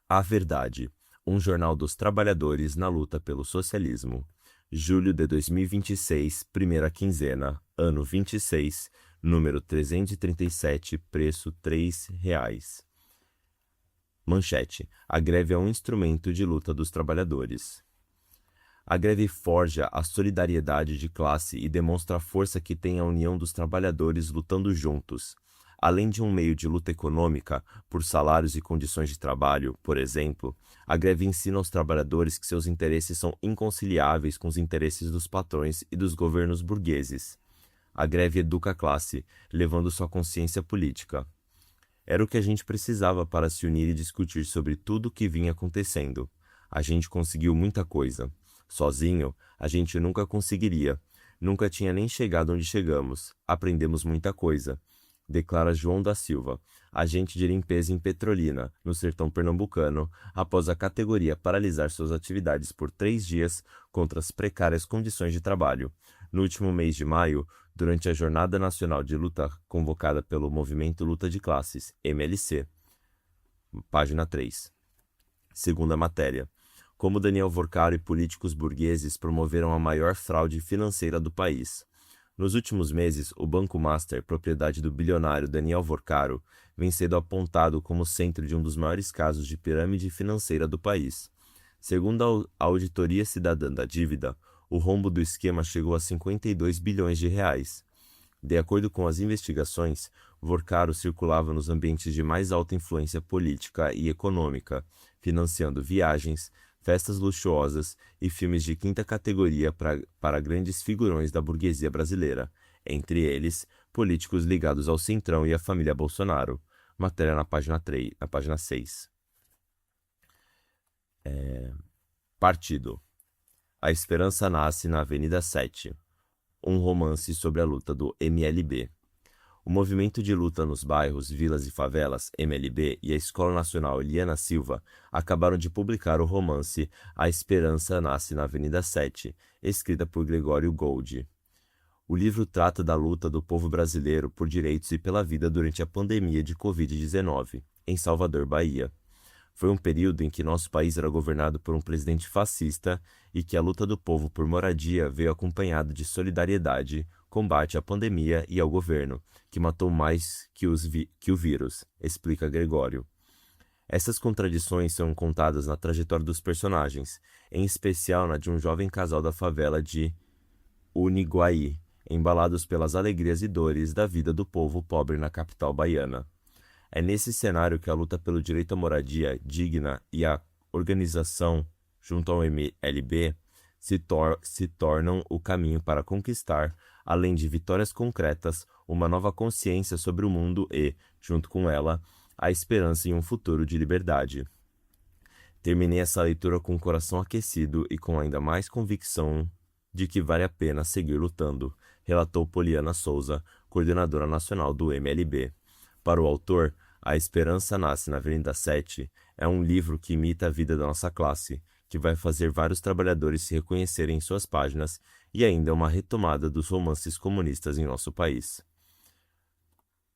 A Verdade, um jornal dos trabalhadores na luta pelo socialismo. Julho de 2026, primeira quinzena, ano 26, número 337, preço R$ 3. Manchete: a greve é um instrumento de luta dos trabalhadores. A greve forja a solidariedade de classe e demonstra a força que tem a união dos trabalhadores lutando juntos. Além de um meio de luta econômica, por salários e condições de trabalho, por exemplo, a greve ensina aos trabalhadores que seus interesses são inconciliáveis com os interesses dos patrões e dos governos burgueses. A greve educa a classe, levando sua consciência política. Era o que a gente precisava para se unir e discutir sobre tudo o que vinha acontecendo. A gente conseguiu muita coisa. Sozinho, a gente nunca conseguiria. Nunca tinha nem chegado onde chegamos. Aprendemos muita coisa, declara João da Silva, agente de limpeza em Petrolina, no sertão pernambucano, após a categoria paralisar suas atividades por 3 dias contra as precárias condições de trabalho. No último mês de maio, durante a Jornada Nacional de Luta convocada pelo Movimento Luta de Classes, MLC. Página 3. Segunda matéria. Como Daniel Vorcaro e políticos burgueses promoveram a maior fraude financeira do país. Nos últimos meses, o Banco Master, propriedade do bilionário Daniel Vorcaro, vem sendo apontado como centro de um dos maiores casos de pirâmide financeira do país. Segundo a Auditoria Cidadã da Dívida, o rombo do esquema chegou a 52 bilhões de reais. De acordo com as investigações, Vorcaro circulava nos ambientes de mais alta influência política e econômica, financiando viagens, festas luxuosas e filmes de quinta categoria para grandes figurões da burguesia brasileira, entre eles, políticos ligados ao Centrão e à família Bolsonaro. Matéria na página 3, na página 6. Partido. A Esperança Nasce na Avenida 7. Um romance sobre a luta do MLB. O Movimento de Luta nos Bairros, Vilas e Favelas, MLB, e a Escola Nacional Eliana Silva acabaram de publicar o romance A Esperança Nasce na Avenida 7, escrita por Gregório Gold. O livro trata da luta do povo brasileiro por direitos e pela vida durante a pandemia de Covid-19, em Salvador, Bahia. Foi um período em que nosso país era governado por um presidente fascista e que a luta do povo por moradia veio acompanhada de solidariedade, combate à pandemia e ao governo, que matou mais que o vírus, explica Gregório. Essas contradições são contadas na trajetória dos personagens, em especial na de um jovem casal da favela de Uniguaí, embalados pelas alegrias e dores da vida do povo pobre na capital baiana. É nesse cenário que a luta pelo direito à moradia digna e a organização junto ao MLB se tornam o caminho para conquistar, além de vitórias concretas, uma nova consciência sobre o mundo e, junto com ela, a esperança em um futuro de liberdade. Terminei essa leitura com o coração aquecido e com ainda mais convicção de que vale a pena seguir lutando, relatou Poliana Souza, coordenadora nacional do MLB. Para o autor, A Esperança Nasce na Avenida 7 é um livro que imita a vida da nossa classe, que vai fazer vários trabalhadores se reconhecerem em suas páginas e ainda uma retomada dos romances comunistas em nosso país.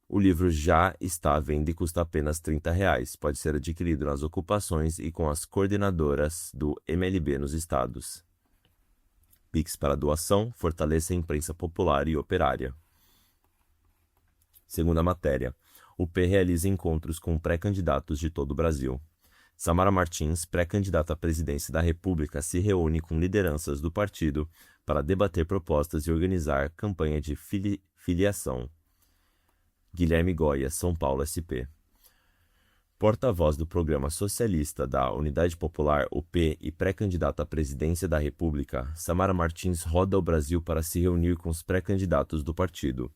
O livro já está à venda e custa apenas R$ 30. Pode ser adquirido nas ocupações e com as coordenadoras do MLB nos estados. Pix para doação, fortaleça a imprensa popular e operária. Segunda matéria. O P realiza encontros com pré-candidatos de todo o Brasil. Samara Martins, pré-candidata à presidência da República, se reúne com lideranças do partido para debater propostas e organizar campanha de filiação. Guilherme Goya, São Paulo, SP. Porta-voz do Programa Socialista da Unidade Popular, UP, e pré-candidata à presidência da República, Samara Martins roda o Brasil para se reunir com os pré-candidatos do partido.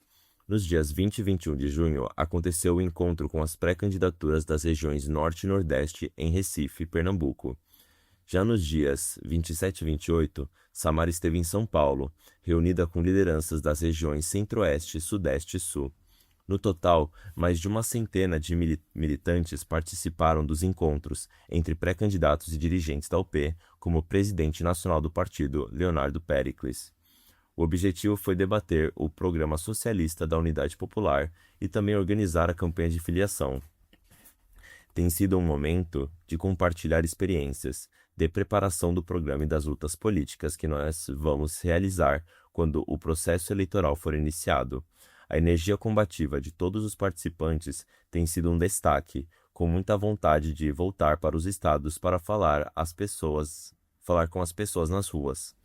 Nos dias 20 e 21 de junho, aconteceu o encontro com as pré-candidaturas das regiões Norte e Nordeste em Recife, Pernambuco. Já nos dias 27 e 28, Samara esteve em São Paulo, reunida com lideranças das regiões Centro-Oeste, Sudeste e Sul. No total, mais de uma centena de militantes participaram dos encontros entre pré-candidatos e dirigentes da UP, como o presidente nacional do partido, Leonardo Péricles. O objetivo foi debater o programa socialista da Unidade Popular e também organizar a campanha de filiação. Tem sido um momento de compartilhar experiências, de preparação do programa e das lutas políticas que nós vamos realizar quando o processo eleitoral for iniciado. A energia combativa de todos os participantes tem sido um destaque, com muita vontade de voltar para os estados para falar com as pessoas nas ruas,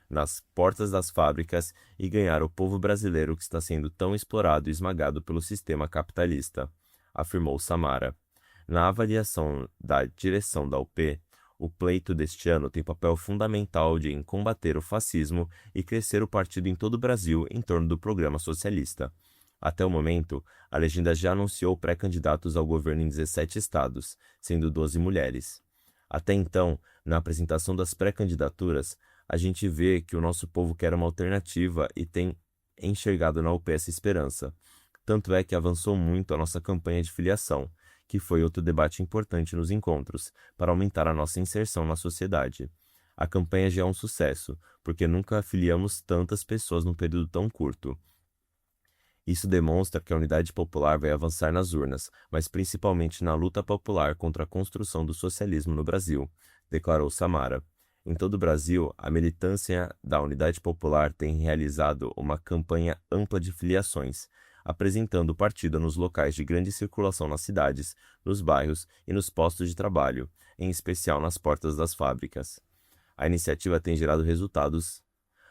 nas portas das fábricas e ganhar o povo brasileiro que está sendo tão explorado e esmagado pelo sistema capitalista, afirmou Samara. Na avaliação da direção da UP, o pleito deste ano tem papel fundamental em combater o fascismo e crescer o partido em todo o Brasil em torno do programa socialista. Até o momento, a legenda já anunciou pré-candidatos ao governo em 17 estados, sendo 12 mulheres. Até então, na apresentação das pré-candidaturas, a gente vê que o nosso povo quer uma alternativa e tem enxergado na UP essa esperança. Tanto é que avançou muito a nossa campanha de filiação, que foi outro debate importante nos encontros, para aumentar a nossa inserção na sociedade. A campanha já é um sucesso, porque nunca afiliamos tantas pessoas num período tão curto. Isso demonstra que a unidade popular vai avançar nas urnas, mas principalmente na luta popular contra a construção do socialismo no Brasil, declarou Samara. Em todo o Brasil, a militância da Unidade Popular tem realizado uma campanha ampla de filiações, apresentando o partido nos locais de grande circulação nas cidades, nos bairros e nos postos de trabalho, em especial nas portas das fábricas. A iniciativa tem gerado resultados.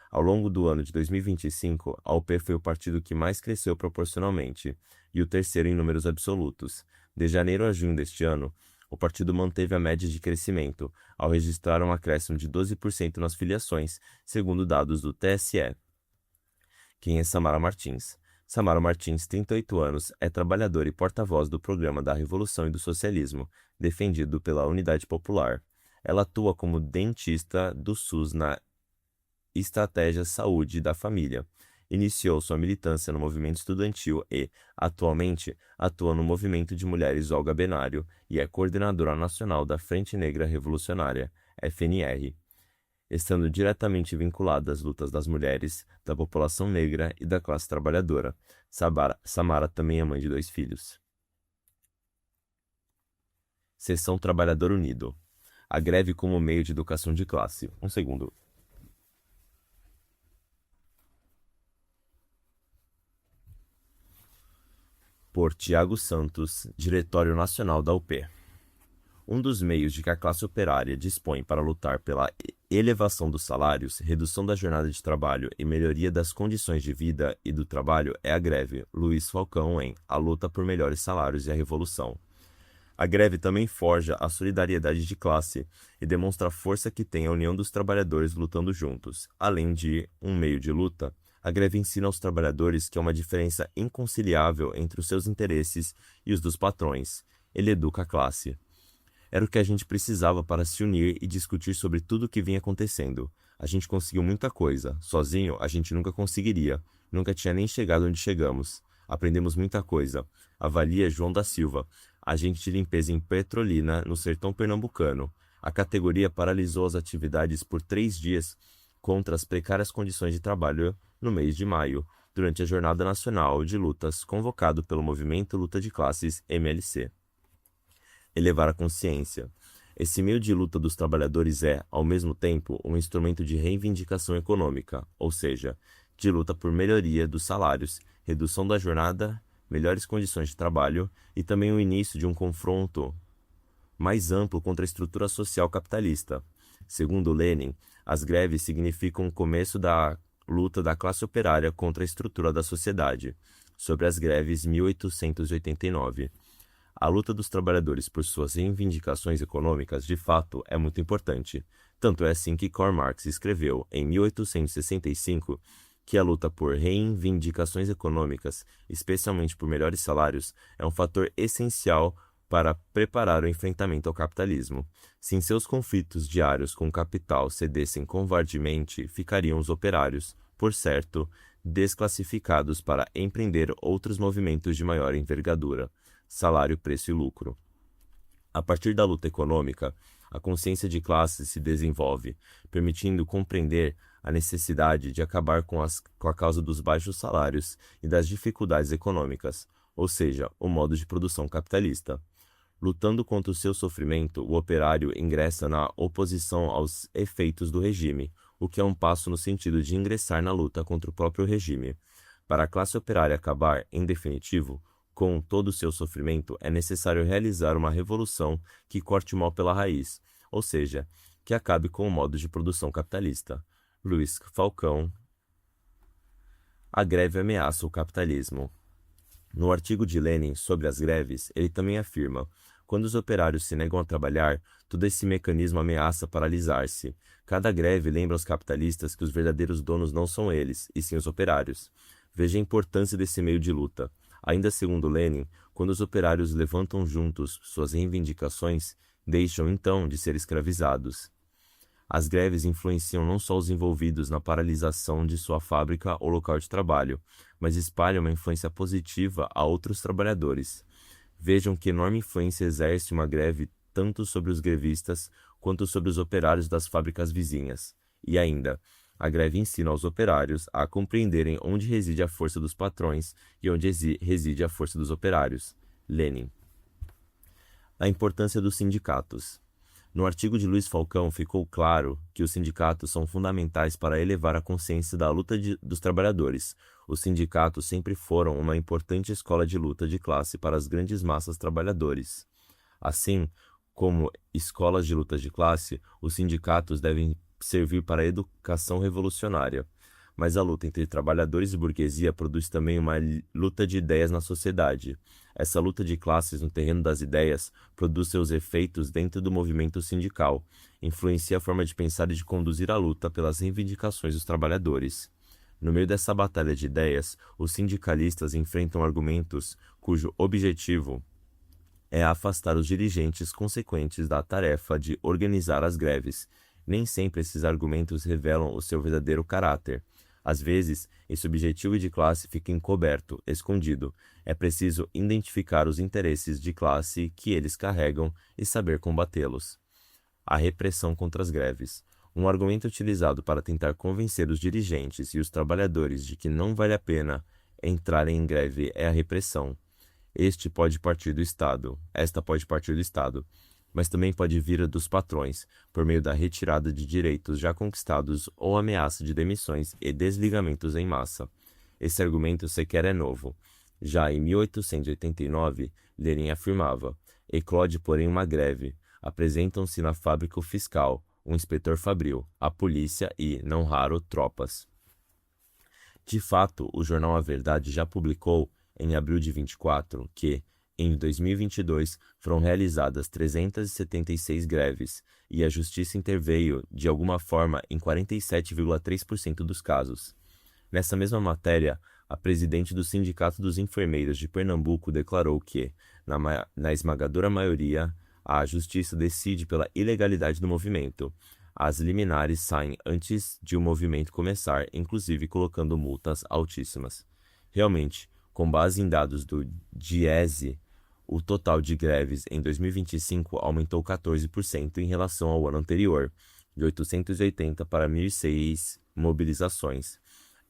Ao longo do ano de 2025, a UP foi o partido que mais cresceu proporcionalmente e o terceiro em números absolutos. De janeiro a junho deste ano, o partido manteve a média de crescimento, ao registrar um acréscimo de 12% nas filiações, segundo dados do TSE. Quem é Samara Martins? Samara Martins, 38 anos, é trabalhadora e porta-voz do Programa da Revolução e do Socialismo, defendido pela Unidade Popular. Ela atua como dentista do SUS na Estratégia Saúde da Família. Iniciou sua militância no movimento estudantil e, atualmente, atua no Movimento de Mulheres Olga Benário e é coordenadora nacional da Frente Negra Revolucionária, FNR, estando diretamente vinculada às lutas das mulheres, da população negra e da classe trabalhadora. Samara também é mãe de 2 filhos. Seção Trabalhador Unido. A greve como meio de educação de classe. Um segundo. Por Tiago Santos, Diretório Nacional da UP. Um dos meios de que a classe operária dispõe para lutar pela elevação dos salários, redução da jornada de trabalho e melhoria das condições de vida e do trabalho é a greve. Luiz Falcão em A Luta por Melhores Salários e a Revolução. A greve também forja a solidariedade de classe e demonstra a força que tem a união dos trabalhadores lutando juntos. Além de um meio de luta, a greve ensina aos trabalhadores que há uma diferença inconciliável entre os seus interesses e os dos patrões. Ele educa a classe. Era o que a gente precisava para se unir e discutir sobre tudo o que vinha acontecendo. A gente conseguiu muita coisa. Sozinho, a gente nunca conseguiria. Nunca tinha nem chegado onde chegamos. Aprendemos muita coisa. Avalia João da Silva, agente de limpeza em Petrolina, no sertão pernambucano. A categoria paralisou as atividades por 3 dias contra as precárias condições de trabalho no mês de maio, durante a Jornada Nacional de Lutas convocado pelo Movimento Luta de Classes MLC. Elevar a consciência. Esse meio de luta dos trabalhadores é, ao mesmo tempo, um instrumento de reivindicação econômica, ou seja, de luta por melhoria dos salários, redução da jornada, melhores condições de trabalho e também o início de um confronto mais amplo contra a estrutura social capitalista. Segundo Lenin, as greves significam o começo da luta da classe operária contra a estrutura da sociedade. Sobre as greves, 1889. A luta dos trabalhadores por suas reivindicações econômicas, de fato, é muito importante. Tanto é assim que Karl Marx escreveu, em 1865, que a luta por reivindicações econômicas, especialmente por melhores salários, é um fator essencial para preparar o enfrentamento ao capitalismo. Se em seus conflitos diários com o capital cedessem covardemente, ficariam os operários, por certo, desclassificados para empreender outros movimentos de maior envergadura, salário, preço e lucro. A partir da luta econômica, a consciência de classe se desenvolve, permitindo compreender a necessidade de acabar com a causa dos baixos salários e das dificuldades econômicas, ou seja, o modo de produção capitalista. Lutando contra o seu sofrimento, o operário ingressa na oposição aos efeitos do regime, o que é um passo no sentido de ingressar na luta contra o próprio regime. Para a classe operária acabar, em definitivo, com todo o seu sofrimento, é necessário realizar uma revolução que corte o mal pela raiz, ou seja, que acabe com o modo de produção capitalista. Luiz Falcão. A greve ameaça o capitalismo. No artigo de Lenin sobre as greves, ele também afirma: quando os operários se negam a trabalhar, todo esse mecanismo ameaça paralisar-se. Cada greve lembra aos capitalistas que os verdadeiros donos não são eles, e sim os operários. Veja a importância desse meio de luta. Ainda segundo Lenin, quando os operários levantam juntos suas reivindicações, deixam então de ser escravizados. As greves influenciam não só os envolvidos na paralisação de sua fábrica ou local de trabalho, mas espalham uma influência positiva a outros trabalhadores. Vejam que enorme influência exerce uma greve tanto sobre os grevistas quanto sobre os operários das fábricas vizinhas. E ainda, a greve ensina aos operários a compreenderem onde reside a força dos patrões e onde reside a força dos operários. Lenin. A importância dos sindicatos. No artigo de Luiz Falcão ficou claro que os sindicatos são fundamentais para elevar a consciência da luta dos trabalhadores. Os sindicatos sempre foram uma importante escola de luta de classe para as grandes massas trabalhadores. Assim como escolas de luta de classe, os sindicatos devem servir para a educação revolucionária. Mas a luta entre trabalhadores e burguesia produz também uma luta de ideias na sociedade. Essa luta de classes no terreno das ideias produz seus efeitos dentro do movimento sindical, influencia a forma de pensar e de conduzir a luta pelas reivindicações dos trabalhadores. No meio dessa batalha de ideias, os sindicalistas enfrentam argumentos cujo objetivo é afastar os dirigentes consequentes da tarefa de organizar as greves. Nem sempre esses argumentos revelam o seu verdadeiro caráter. Às vezes, esse objetivo de classe fica encoberto, escondido. É preciso identificar os interesses de classe que eles carregam e saber combatê-los. A repressão contra as greves. Um argumento utilizado para tentar convencer os dirigentes e os trabalhadores de que não vale a pena entrarem em greve é a repressão. Esta pode partir do Estado, mas também pode vir dos patrões, por meio da retirada de direitos já conquistados ou ameaça de demissões e desligamentos em massa. Esse argumento sequer é novo. Já em 1889, Lenin afirmava: eclode, porém, uma greve. Apresentam-se na fábrica o fiscal, o inspetor fabril, a polícia e, não raro, tropas. De fato, o jornal A Verdade já publicou, em abril de 24, que, em 2022, foram realizadas 376 greves, e a Justiça interveio, de alguma forma, em 47,3% dos casos. Nessa mesma matéria, a presidente do Sindicato dos Enfermeiros de Pernambuco declarou que, na esmagadora maioria, a Justiça decide pela ilegalidade do movimento. As liminares saem antes de o movimento começar, inclusive colocando multas altíssimas. Realmente, com base em dados do DIEESE, o total de greves em 2025 aumentou 14% em relação ao ano anterior, de 880 para 1.006 mobilizações.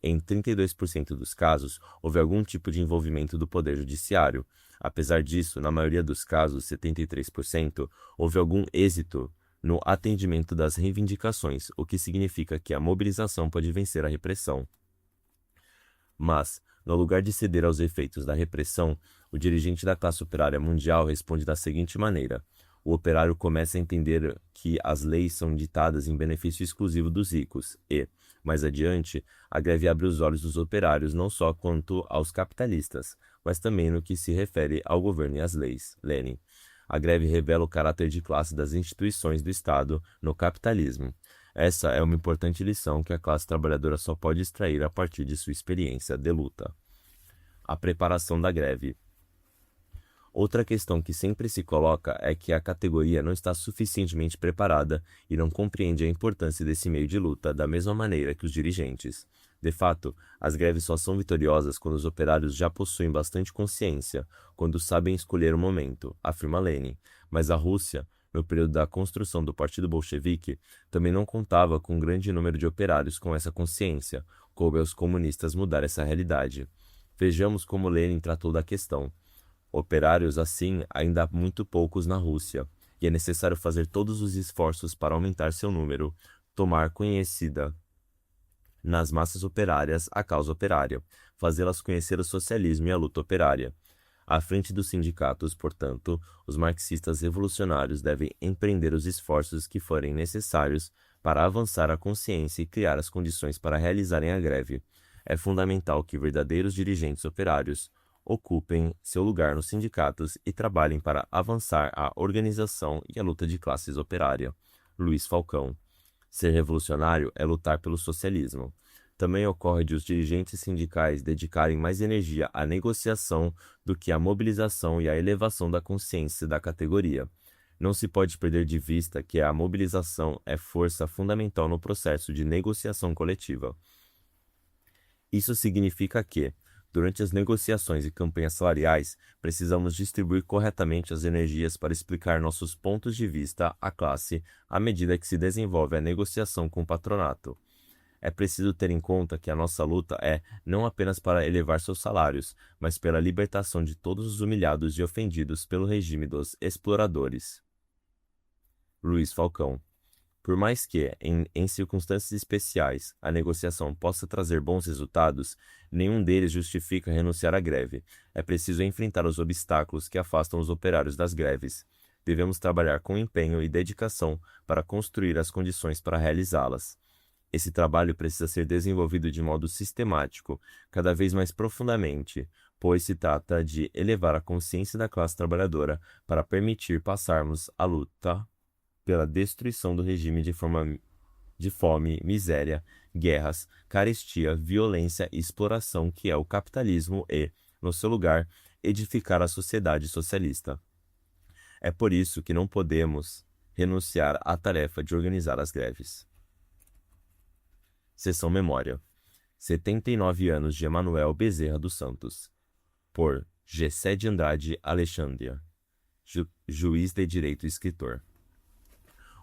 Em 32% dos casos, houve algum tipo de envolvimento do Poder Judiciário. Apesar disso, na maioria dos casos, 73%, houve algum êxito no atendimento das reivindicações, o que significa que a mobilização pode vencer a repressão. Mas, no lugar de ceder aos efeitos da repressão, o dirigente da classe operária mundial responde da seguinte maneira: o operário começa a entender que as leis são ditadas em benefício exclusivo dos ricos e, mais adiante, a greve abre os olhos dos operários não só quanto aos capitalistas, mas também no que se refere ao governo e às leis. Lenin. A greve revela o caráter de classe das instituições do Estado no capitalismo. Essa é uma importante lição que a classe trabalhadora só pode extrair a partir de sua experiência de luta. A preparação da greve. Outra questão que sempre se coloca é que a categoria não está suficientemente preparada e não compreende a importância desse meio de luta da mesma maneira que os dirigentes. De fato, as greves só são vitoriosas quando os operários já possuem bastante consciência, quando sabem escolher o momento, afirma Lenin. Mas a Rússia, no período da construção do Partido Bolchevique, também não contava com um grande número de operários com essa consciência. Coube aos comunistas mudar essa realidade. Vejamos como Lenin tratou da questão. Operários assim ainda há muito poucos na Rússia, e é necessário fazer todos os esforços para aumentar seu número, tomar conhecida nas massas operárias a causa operária, fazê-las conhecer o socialismo e a luta operária. À frente dos sindicatos, portanto, os marxistas revolucionários devem empreender os esforços que forem necessários para avançar a consciência e criar as condições para realizarem a greve. É fundamental que verdadeiros dirigentes operários ocupem seu lugar nos sindicatos e trabalhem para avançar a organização e a luta de classes operária. Luiz Falcão. Ser revolucionário é lutar pelo socialismo. Também ocorre de os dirigentes sindicais dedicarem mais energia à negociação do que à mobilização e à elevação da consciência da categoria. Não se pode perder de vista que a mobilização é força fundamental no processo de negociação coletiva. Isso significa que, durante as negociações e campanhas salariais, precisamos distribuir corretamente as energias para explicar nossos pontos de vista à classe à medida que se desenvolve a negociação com o patronato. É preciso ter em conta que a nossa luta é não apenas para elevar seus salários, mas pela libertação de todos os humilhados e ofendidos pelo regime dos exploradores. Luiz Falcão. Por mais que, em circunstâncias especiais, a negociação possa trazer bons resultados, nenhum deles justifica renunciar à greve. É preciso enfrentar os obstáculos que afastam os operários das greves. Devemos trabalhar com empenho e dedicação para construir as condições para realizá-las. Esse trabalho precisa ser desenvolvido de modo sistemático, cada vez mais profundamente, pois se trata de elevar a consciência da classe trabalhadora para permitir passarmos a luta pela destruição do regime de fome, miséria, guerras, carestia, violência e exploração que é o capitalismo e, no seu lugar, edificar a sociedade socialista. É por isso que não podemos renunciar à tarefa de organizar as greves. Seção Memória. 79 anos de Emanuel Bezerra dos Santos. Por Gessé de Andrade Alexandria. Juiz de Direito e escritor.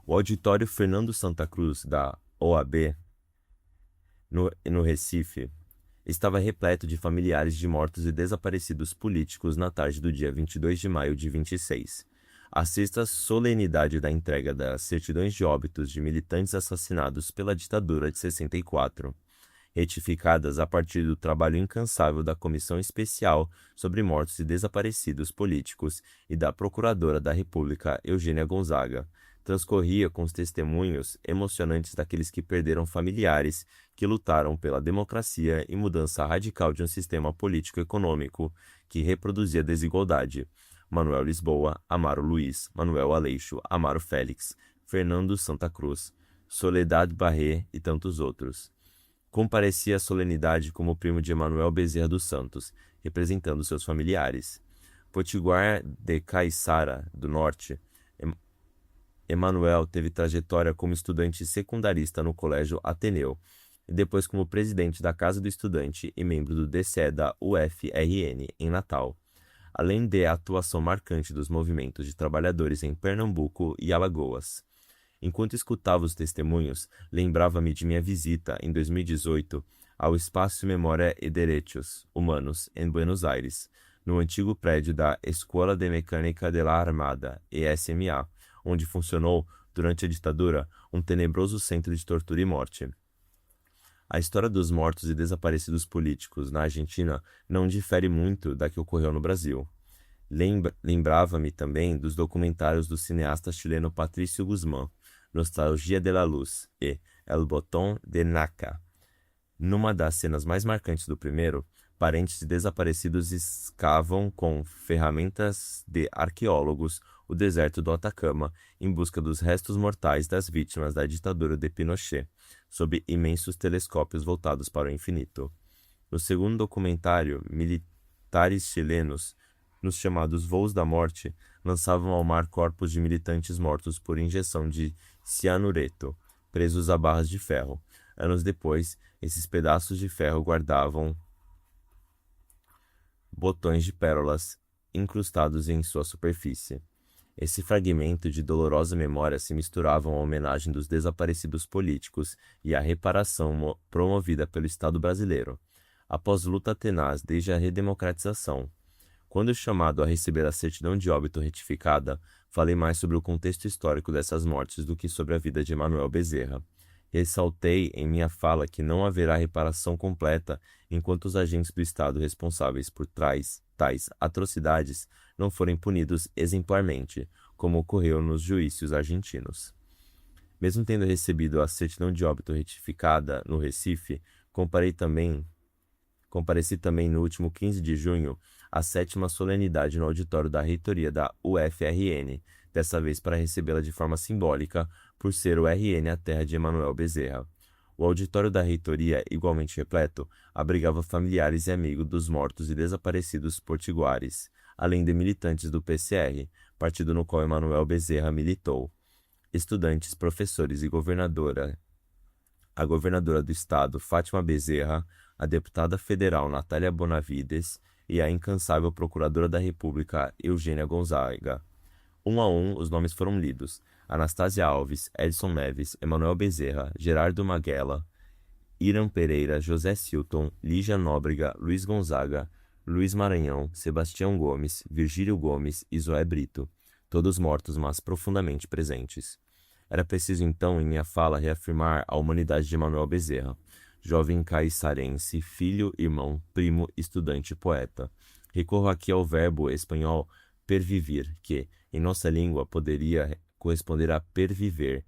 O auditório Fernando Santa Cruz da OAB, no Recife, estava repleto de familiares de mortos e desaparecidos políticos na tarde do dia 22 de maio de 26. A sexta solenidade da entrega das certidões de óbitos de militantes assassinados pela ditadura de 64, retificadas a partir do trabalho incansável da Comissão Especial sobre Mortos e Desaparecidos Políticos e da Procuradora da República Eugênia Gonzaga, transcorria com os testemunhos emocionantes daqueles que perderam familiares, que lutaram pela democracia e mudança radical de um sistema político-econômico que reproduzia a desigualdade. Manuel Lisboa, Amaro Luiz, Manuel Aleixo, Amaro Félix, Fernando Santa Cruz, Soledad Barré e tantos outros. Comparecia à solenidade como primo de Emanuel Bezerra dos Santos, representando seus familiares. Potiguar de Caiçara do Norte, Emanuel teve trajetória como estudante secundarista no Colégio Ateneu, e depois como presidente da Casa do Estudante e membro do DCE da UFRN em Natal, além de atuação marcante dos movimentos de trabalhadores em Pernambuco e Alagoas. Enquanto escutava os testemunhos, lembrava-me de minha visita, em 2018, ao Espaço Memória e Direitos Humanos, em Buenos Aires, no antigo prédio da Escola de Mecânica de la Armada, ESMA, onde funcionou, durante a ditadura, um tenebroso centro de tortura e morte. A história dos mortos e desaparecidos políticos na Argentina não difere muito da que ocorreu no Brasil. Lembrava-me também dos documentários do cineasta chileno Patrício Guzmán, Nostalgia de la Luz e El Botón de Naca. Numa das cenas mais marcantes do primeiro, parentes de desaparecidos escavam com ferramentas de arqueólogos o deserto do Atacama em busca dos restos mortais das vítimas da ditadura de Pinochet, sob imensos telescópios voltados para o infinito. No segundo documentário, militares chilenos, nos chamados voos da morte, lançavam ao mar corpos de militantes mortos por injeção de cianureto, presos a barras de ferro. Anos depois, esses pedaços de ferro guardavam botões de pérolas incrustados em sua superfície. Esse fragmento de dolorosa memória se misturavam à homenagem dos desaparecidos políticos e à reparação promovida pelo Estado brasileiro, após luta tenaz desde a redemocratização. Quando chamado a receber a certidão de óbito retificada, falei mais sobre o contexto histórico dessas mortes do que sobre a vida de Emanuel Bezerra. Ressaltei em minha fala que não haverá reparação completa enquanto os agentes do Estado responsáveis por tais atrocidades não forem punidos exemplarmente, como ocorreu nos juízos argentinos. Mesmo tendo recebido a certidão de óbito retificada no Recife, compareci também no último 15 de junho à 7ª solenidade no auditório da reitoria da UFRN, dessa vez para recebê-la de forma simbólica, por ser o RN a terra de Emanuel Bezerra. O auditório da reitoria, igualmente repleto, abrigava familiares e amigos dos mortos e desaparecidos potiguares, além de militantes do PCR, partido no qual Emanuel Bezerra militou, estudantes, professores e a governadora do estado, Fátima Bezerra, a deputada federal Natália Bonavides e a incansável procuradora da República, Eugênia Gonzaga. Um a um, os nomes foram lidos: Anastásia Alves, Edson Neves, Emanuel Bezerra, Gerardo Maguela, Irã Pereira, José Silton, Lígia Nóbrega, Luiz Gonzaga, Luiz Maranhão, Sebastião Gomes, Virgílio Gomes e Zoé Brito, todos mortos, mas profundamente presentes. Era preciso então, em minha fala, reafirmar a humanidade de Emanuel Bezerra, jovem caiçarense, filho, irmão, primo, estudante e poeta. Recorro aqui ao verbo espanhol pervivir, que, em nossa língua, poderia corresponder a perviver.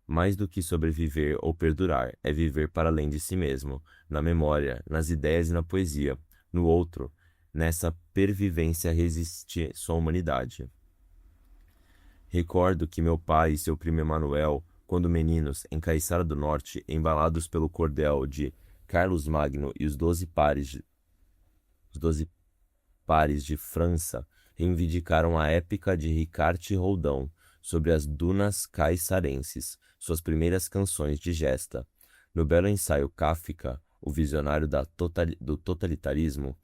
Mais do que sobreviver ou perdurar, é viver para além de si mesmo, na memória, nas ideias e na poesia. No outro, nessa pervivência resiste sua humanidade. Recordo que meu pai e seu primo Emanuel, quando meninos, em Caiçara do Norte, embalados pelo cordel de Carlos Magno e os 12 pares de França, reivindicaram a épica de Ricarte Roldão sobre as dunas caiçarenses, suas primeiras canções de gesta. No belo ensaio Kafka, o visionário do totalitarismo,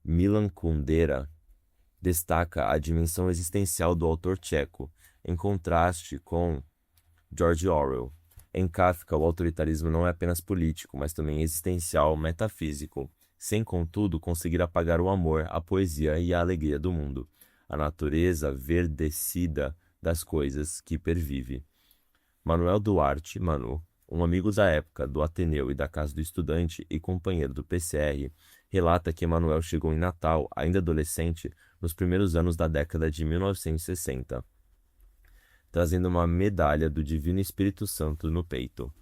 Milan Kundera destaca a dimensão existencial do autor tcheco, em contraste com George Orwell. Em Kafka, o autoritarismo não é apenas político, mas também existencial, metafísico, sem, contudo, conseguir apagar o amor, a poesia e a alegria do mundo, a natureza verdecida das coisas que pervive. Manuel Duarte, Manu, um amigo da época do Ateneu e da Casa do Estudante e companheiro do PCR, relata que Emanuel chegou em Natal, ainda adolescente, nos primeiros anos da década de 1960, trazendo uma medalha do Divino Espírito Santo no peito.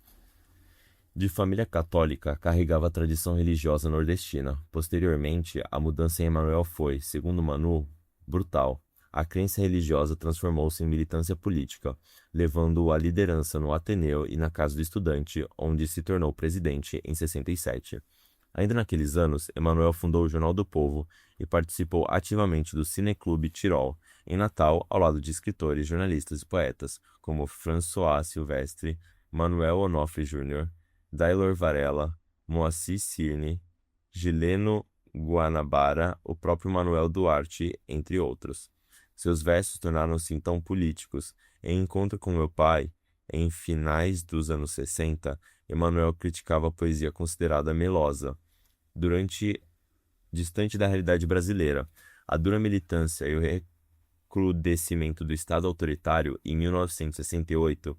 De família católica, carregava a tradição religiosa nordestina. Posteriormente, a mudança em Emanuel foi, segundo Manu, brutal. A crença religiosa transformou-se em militância política, levando-o à liderança no Ateneu e na Casa do Estudante, onde se tornou presidente em 67. Ainda naqueles anos, Emanuel fundou o Jornal do Povo e participou ativamente do Cineclube Tirol, em Natal, ao lado de escritores, jornalistas e poetas, como François Silvestre, Manuel Onofre Jr., Dailor Varela, Moacir Cirne, Gileno Guanabara, o próprio Manuel Duarte, entre outros. Seus versos tornaram-se então políticos. Em encontro com meu pai, em finais dos anos 60, Emanuel criticava a poesia considerada melosa, distante da realidade brasileira. A dura militância e o recrudescimento do Estado autoritário em 1968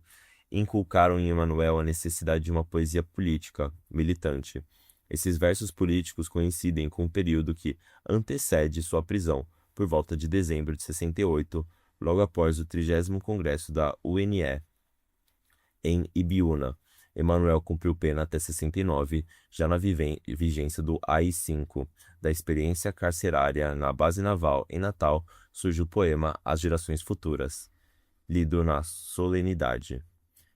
inculcaram em Emanuel a necessidade de uma poesia política, militante. Esses versos políticos coincidem com o período que antecede sua prisão, por volta de dezembro de 68, logo após o 30º Congresso da UNE, em Ibiúna. Emanuel cumpriu pena até 69, já na vigência do AI-5. Da experiência carcerária na base naval em Natal, surge o poema As Gerações Futuras, lido na solenidade.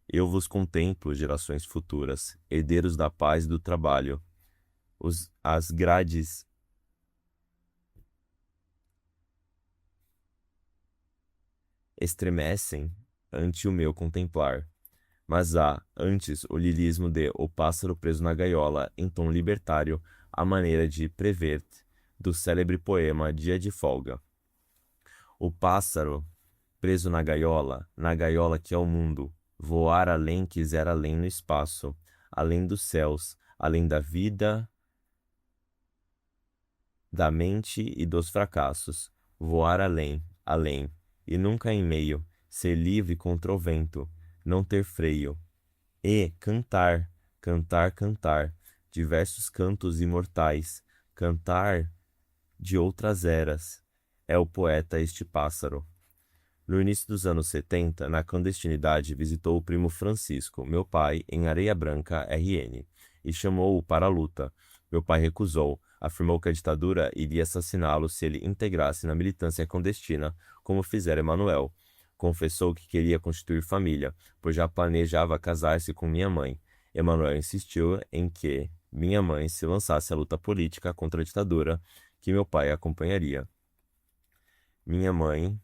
Eu vos contemplo, gerações futuras, herdeiros da paz e do trabalho. As grades estremecem ante o meu contemplar. Mas há, antes, o lirismo de O Pássaro Preso na Gaiola, em tom libertário, à maneira de Prévert, do célebre poema Dia de Folga. O pássaro, preso na gaiola que é o mundo, voar além quiser além no espaço, além dos céus, além da vida da mente e dos fracassos, voar além, além, e nunca em meio, ser livre contra o vento, não ter freio, e cantar, cantar, cantar, diversos cantos imortais, cantar de outras eras. É o poeta este pássaro. No início dos anos 70, na clandestinidade, visitou o primo Francisco, meu pai, em Areia Branca, RN, e chamou-o para a luta. Meu pai recusou, afirmou que a ditadura iria assassiná-lo se ele integrasse na militância clandestina, como fizera Emanuel. Confessou que queria constituir família, pois já planejava casar-se com minha mãe. Emanuel insistiu em que minha mãe se lançasse à luta política contra a ditadura, que meu pai acompanharia. Minha mãe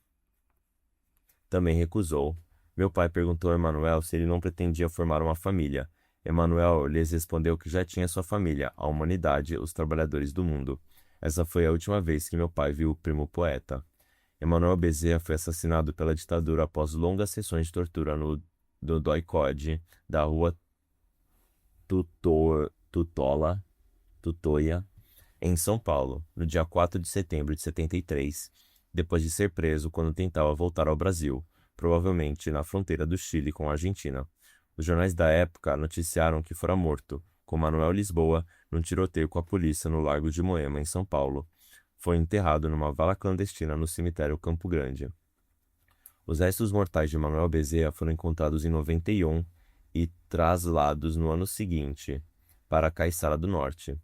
também recusou. Meu pai perguntou a Emanuel se ele não pretendia formar uma família. Emanuel lhes respondeu que já tinha sua família, a humanidade, os trabalhadores do mundo. Essa foi a última vez que meu pai viu o primo poeta. Emanuel Bezerra foi assassinado pela ditadura após longas sessões de tortura no doicode da rua Tutoia, em São Paulo, no dia 4 de setembro de 73, depois de ser preso quando tentava voltar ao Brasil, provavelmente na fronteira do Chile com a Argentina. Os jornais da época noticiaram que fora morto, com Manuel Lisboa, num tiroteio com a polícia no Largo de Moema, em São Paulo. Foi enterrado numa vala clandestina no cemitério Campo Grande. Os restos mortais de Manuel Bezerra foram encontrados em 91 e trasladados no ano seguinte para Caiçara do Norte,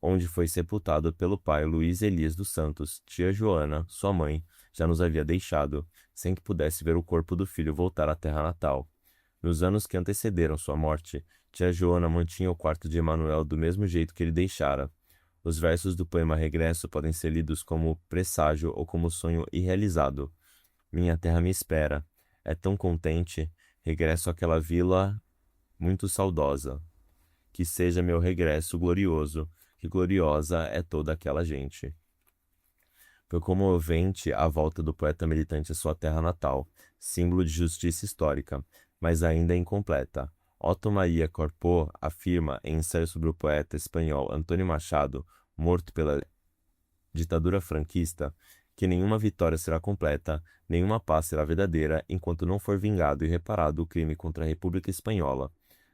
onde foi sepultado pelo pai Luiz Elias dos Santos. Tia Joana, sua mãe, já nos havia deixado, sem que pudesse ver o corpo do filho voltar à terra natal. Nos anos que antecederam sua morte, tia Joana mantinha o quarto de Emanuel do mesmo jeito que ele deixara. Os versos do poema Regresso podem ser lidos como presságio ou como sonho irrealizado. Minha terra me espera. É tão contente. Regresso àquela vila muito saudosa. Que seja meu regresso glorioso, que gloriosa é toda aquela gente. Foi comovente a volta do poeta militante à sua terra natal, símbolo de justiça histórica, mas ainda incompleta. Otto Maria Corpô afirma, em ensaio sobre o poeta espanhol Antônio Machado, morto pela ditadura franquista, que nenhuma vitória será completa, nenhuma paz será verdadeira, enquanto não for vingado e reparado o crime contra a República Espanhola.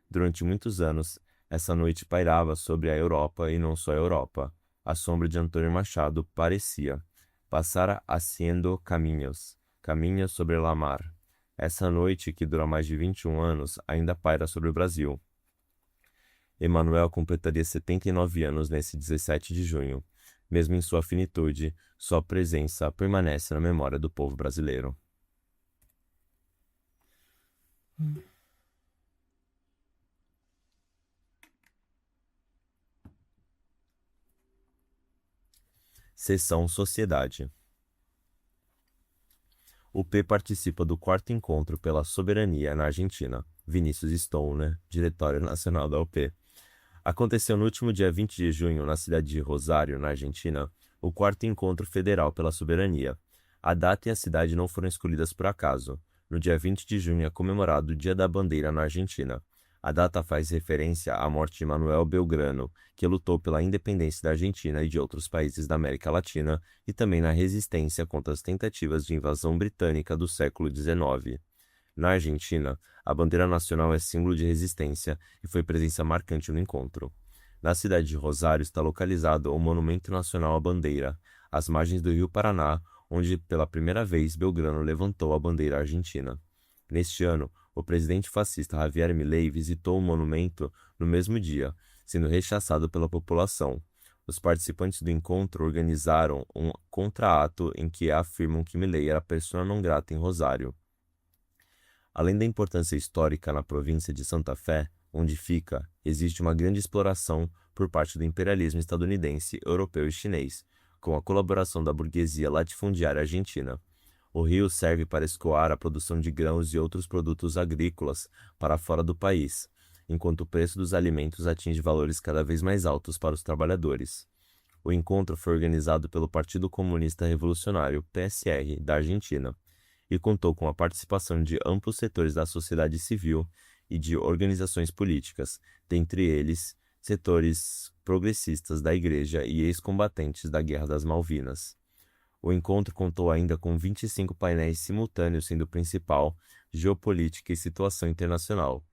Durante muitos anos, essa noite pairava sobre a Europa e não só a Europa. A sombra de Antônio Machado parecia passar haciendo caminhos, caminhos sobre la mar. Essa noite, que dura mais de 21 anos, ainda paira sobre o Brasil. Emanuel completaria 79 anos nesse 17 de junho. Mesmo em sua finitude, sua presença permanece na memória do povo brasileiro. Seção Sociedade. O P participa do 4º Encontro pela Soberania na Argentina. Vinícius Stoner, Diretório Nacional da UP. Aconteceu no último dia 20 de junho, na cidade de Rosário, na Argentina, o 4º Encontro Federal pela Soberania. A data e a cidade não foram escolhidas por acaso. No dia 20 de junho é comemorado o Dia da Bandeira na Argentina. A data faz referência à morte de Manuel Belgrano, que lutou pela independência da Argentina e de outros países da América Latina e também na resistência contra as tentativas de invasão britânica do século XIX. Na Argentina, a bandeira nacional é símbolo de resistência e foi presença marcante no encontro. Na cidade de Rosário está localizado o Monumento Nacional à Bandeira, às margens do Rio Paraná, onde pela primeira vez Belgrano levantou a bandeira argentina. Neste ano, o presidente fascista Javier Milei visitou o monumento no mesmo dia, sendo rechaçado pela população. Os participantes do encontro organizaram um contrato em que afirmam que Milei era persona non grata em Rosário. Além da importância histórica na província de Santa Fé, onde fica, existe uma grande exploração por parte do imperialismo estadunidense, europeu e chinês, com a colaboração da burguesia latifundiária argentina. O rio serve para escoar a produção de grãos e outros produtos agrícolas para fora do país, enquanto o preço dos alimentos atinge valores cada vez mais altos para os trabalhadores. O encontro foi organizado pelo Partido Comunista Revolucionário, PSR, da Argentina, e contou com a participação de amplos setores da sociedade civil e de organizações políticas, dentre eles setores progressistas da Igreja e ex-combatentes da Guerra das Malvinas. O encontro contou ainda com 25 painéis simultâneos, sendo o principal Geopolítica e Situação Internacional,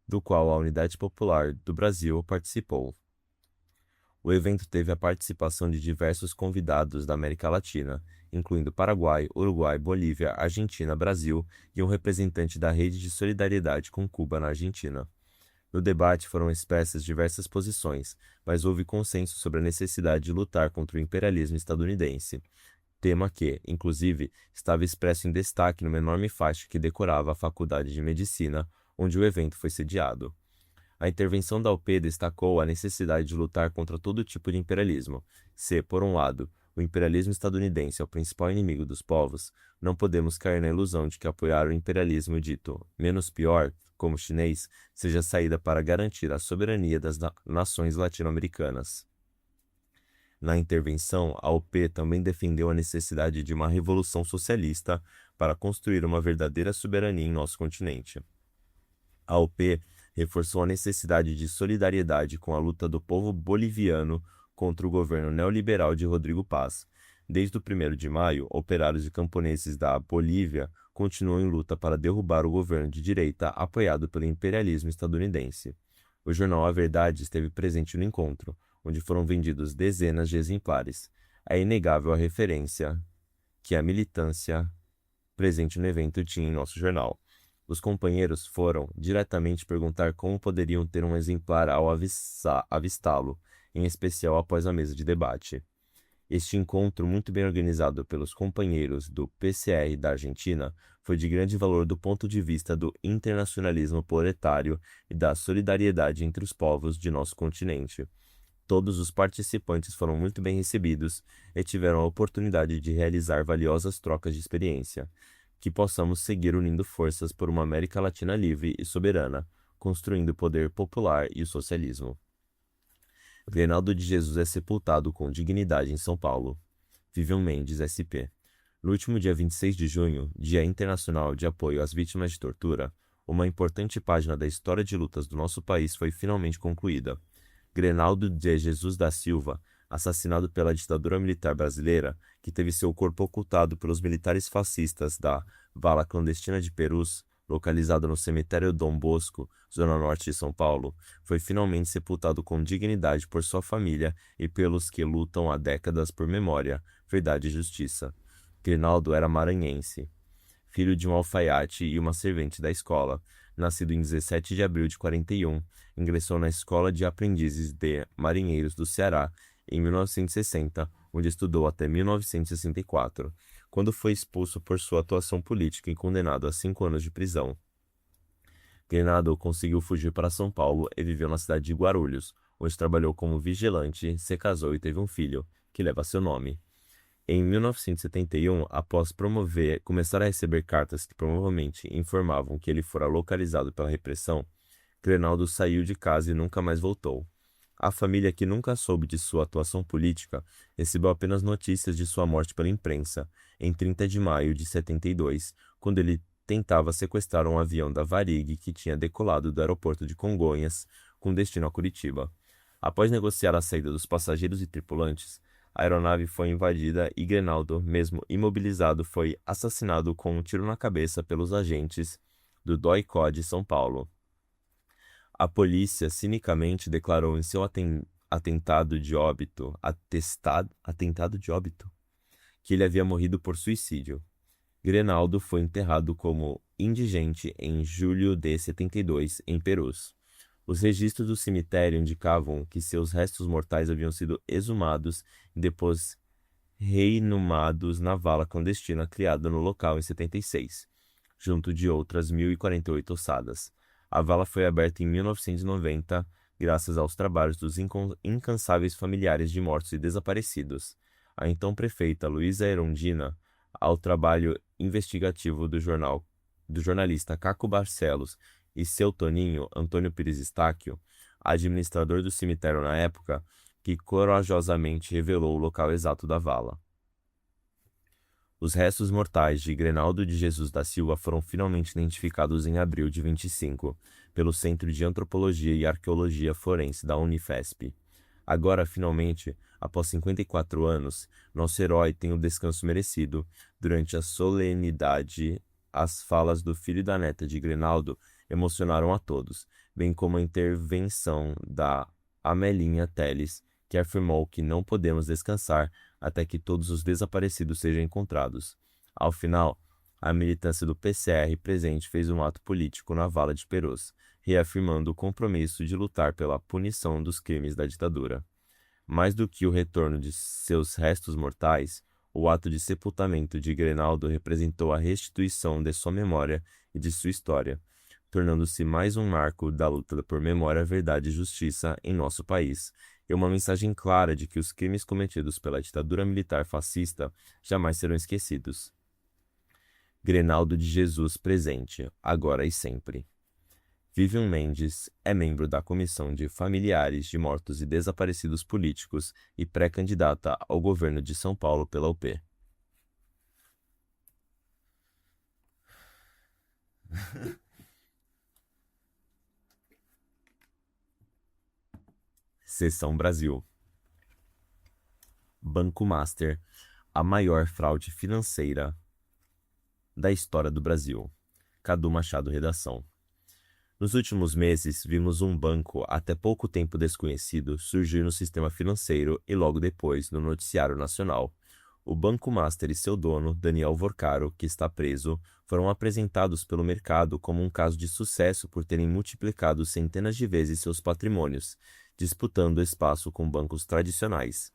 do qual a Unidade Popular do Brasil participou. O evento teve a participação de diversos convidados da América Latina, incluindo Paraguai, Uruguai, Bolívia, Argentina, Brasil e um representante da Rede de Solidariedade com Cuba na Argentina. No debate foram expressas diversas posições, mas houve consenso sobre a necessidade de lutar contra o imperialismo estadunidense, tema que, inclusive, estava expresso em destaque numa enorme faixa que decorava a Faculdade de Medicina, onde o evento foi sediado. A intervenção da UP destacou a necessidade de lutar contra todo tipo de imperialismo. Se, por um lado, o imperialismo estadunidense é o principal inimigo dos povos, não podemos cair na ilusão de que apoiar o imperialismo dito menos pior, como o chinês, seja a saída para garantir a soberania das nações latino-americanas. Na intervenção, a UP também defendeu a necessidade de uma revolução socialista para construir uma verdadeira soberania em nosso continente. A UP reforçou a necessidade de solidariedade com a luta do povo boliviano contra o governo neoliberal de Rodrigo Paz. Desde o 1º de maio, operários e camponeses da Bolívia continuam em luta para derrubar o governo de direita apoiado pelo imperialismo estadunidense. O jornal A Verdade esteve presente no encontro, onde foram vendidos dezenas de exemplares. É inegável a referência que a militância presente no evento tinha em nosso jornal. Os companheiros foram diretamente perguntar como poderiam ter um exemplar ao avistá-lo, em especial após a mesa de debate. Este encontro, muito bem organizado pelos companheiros do PCR da Argentina, foi de grande valor do ponto de vista do internacionalismo proletário e da solidariedade entre os povos de nosso continente. Todos os participantes foram muito bem recebidos e tiveram a oportunidade de realizar valiosas trocas de experiência. Que possamos seguir unindo forças por uma América Latina livre e soberana, construindo o poder popular e o socialismo. Reinaldo de Jesus é sepultado com dignidade em São Paulo. Vivian Mendes, SP. No último dia 26 de junho, Dia Internacional de Apoio às Vítimas de Tortura, uma importante página da história de lutas do nosso país foi finalmente concluída. Reinaldo de Jesus da Silva, assassinado pela ditadura militar brasileira, que teve seu corpo ocultado pelos militares fascistas da Vala Clandestina de Perus, localizada no cemitério Dom Bosco, zona norte de São Paulo, foi finalmente sepultado com dignidade por sua família e pelos que lutam há décadas por memória, verdade e justiça. Reinaldo era maranhense, filho de um alfaiate e uma servente da escola. Nascido em 17 de abril de 41, ingressou na Escola de Aprendizes de Marinheiros do Ceará em 1960, onde estudou até 1964, quando foi expulso por sua atuação política e condenado a 5 anos de prisão. Reinaldo conseguiu fugir para São Paulo e viveu na cidade de Guarulhos, onde trabalhou como vigilante, se casou e teve um filho, que leva seu nome. Em 1971, após começar a receber cartas que provavelmente informavam que ele fora localizado pela repressão, Reinaldo saiu de casa e nunca mais voltou. A família, que nunca soube de sua atuação política, recebeu apenas notícias de sua morte pela imprensa, em 30 de maio de 72, quando ele tentava sequestrar um avião da Varig que tinha decolado do aeroporto de Congonhas com destino a Curitiba. Após negociar a saída dos passageiros e tripulantes, a aeronave foi invadida e Reinaldo, mesmo imobilizado, foi assassinado com um tiro na cabeça pelos agentes do DOI-COD de São Paulo. A polícia cinicamente declarou em seu atentado de óbito que ele havia morrido por suicídio. Reinaldo foi enterrado como indigente em julho de 72 em Perus. Os registros do cemitério indicavam que seus restos mortais haviam sido exumados e depois reinumados na vala clandestina criada no local em 76, junto de outras 1.048 ossadas. A vala foi aberta em 1990, graças aos trabalhos dos incansáveis familiares de mortos e desaparecidos. A então prefeita Luísa Erundina, ao trabalho investigativo do jornalista Caco Barcelos e seu Toninho, Antônio Pires Estáquio, administrador do cemitério na época, que corajosamente revelou o local exato da vala. Os restos mortais de Grenaldo de Jesus da Silva foram finalmente identificados em abril de 25, pelo Centro de Antropologia e Arqueologia Forense da Unifesp. Agora, finalmente, após 54 anos, nosso herói tem o descanso merecido. Durante a solenidade, as falas do filho e da neta de Grenaldo emocionaram a todos, bem como a intervenção da Amelinha Teles, que afirmou que não podemos descansar até que todos os desaparecidos sejam encontrados. Ao final, a militância do PCR presente fez um ato político na Vala de Perus, reafirmando o compromisso de lutar pela punição dos crimes da ditadura. Mais do que o retorno de seus restos mortais, o ato de sepultamento de Grenaldo representou a restituição de sua memória e de sua história, tornando-se mais um marco da luta por memória, verdade e justiça em nosso país, e uma mensagem clara de que os crimes cometidos pela ditadura militar fascista jamais serão esquecidos. Grenaldo de Jesus presente, agora e sempre. Vivian Mendes é membro da Comissão de Familiares de Mortos e Desaparecidos Políticos e pré-candidata ao governo de São Paulo pela UP. Seção Brasil. Banco Master, a maior fraude financeira da história do Brasil. Cadu Machado, redação. Nos últimos meses, vimos um banco até pouco tempo desconhecido surgir no sistema financeiro e logo depois no noticiário nacional. O Banco Master e seu dono, Daniel Vorcaro, que está preso, foram apresentados pelo mercado como um caso de sucesso por terem multiplicado centenas de vezes seus patrimônios, disputando espaço com bancos tradicionais.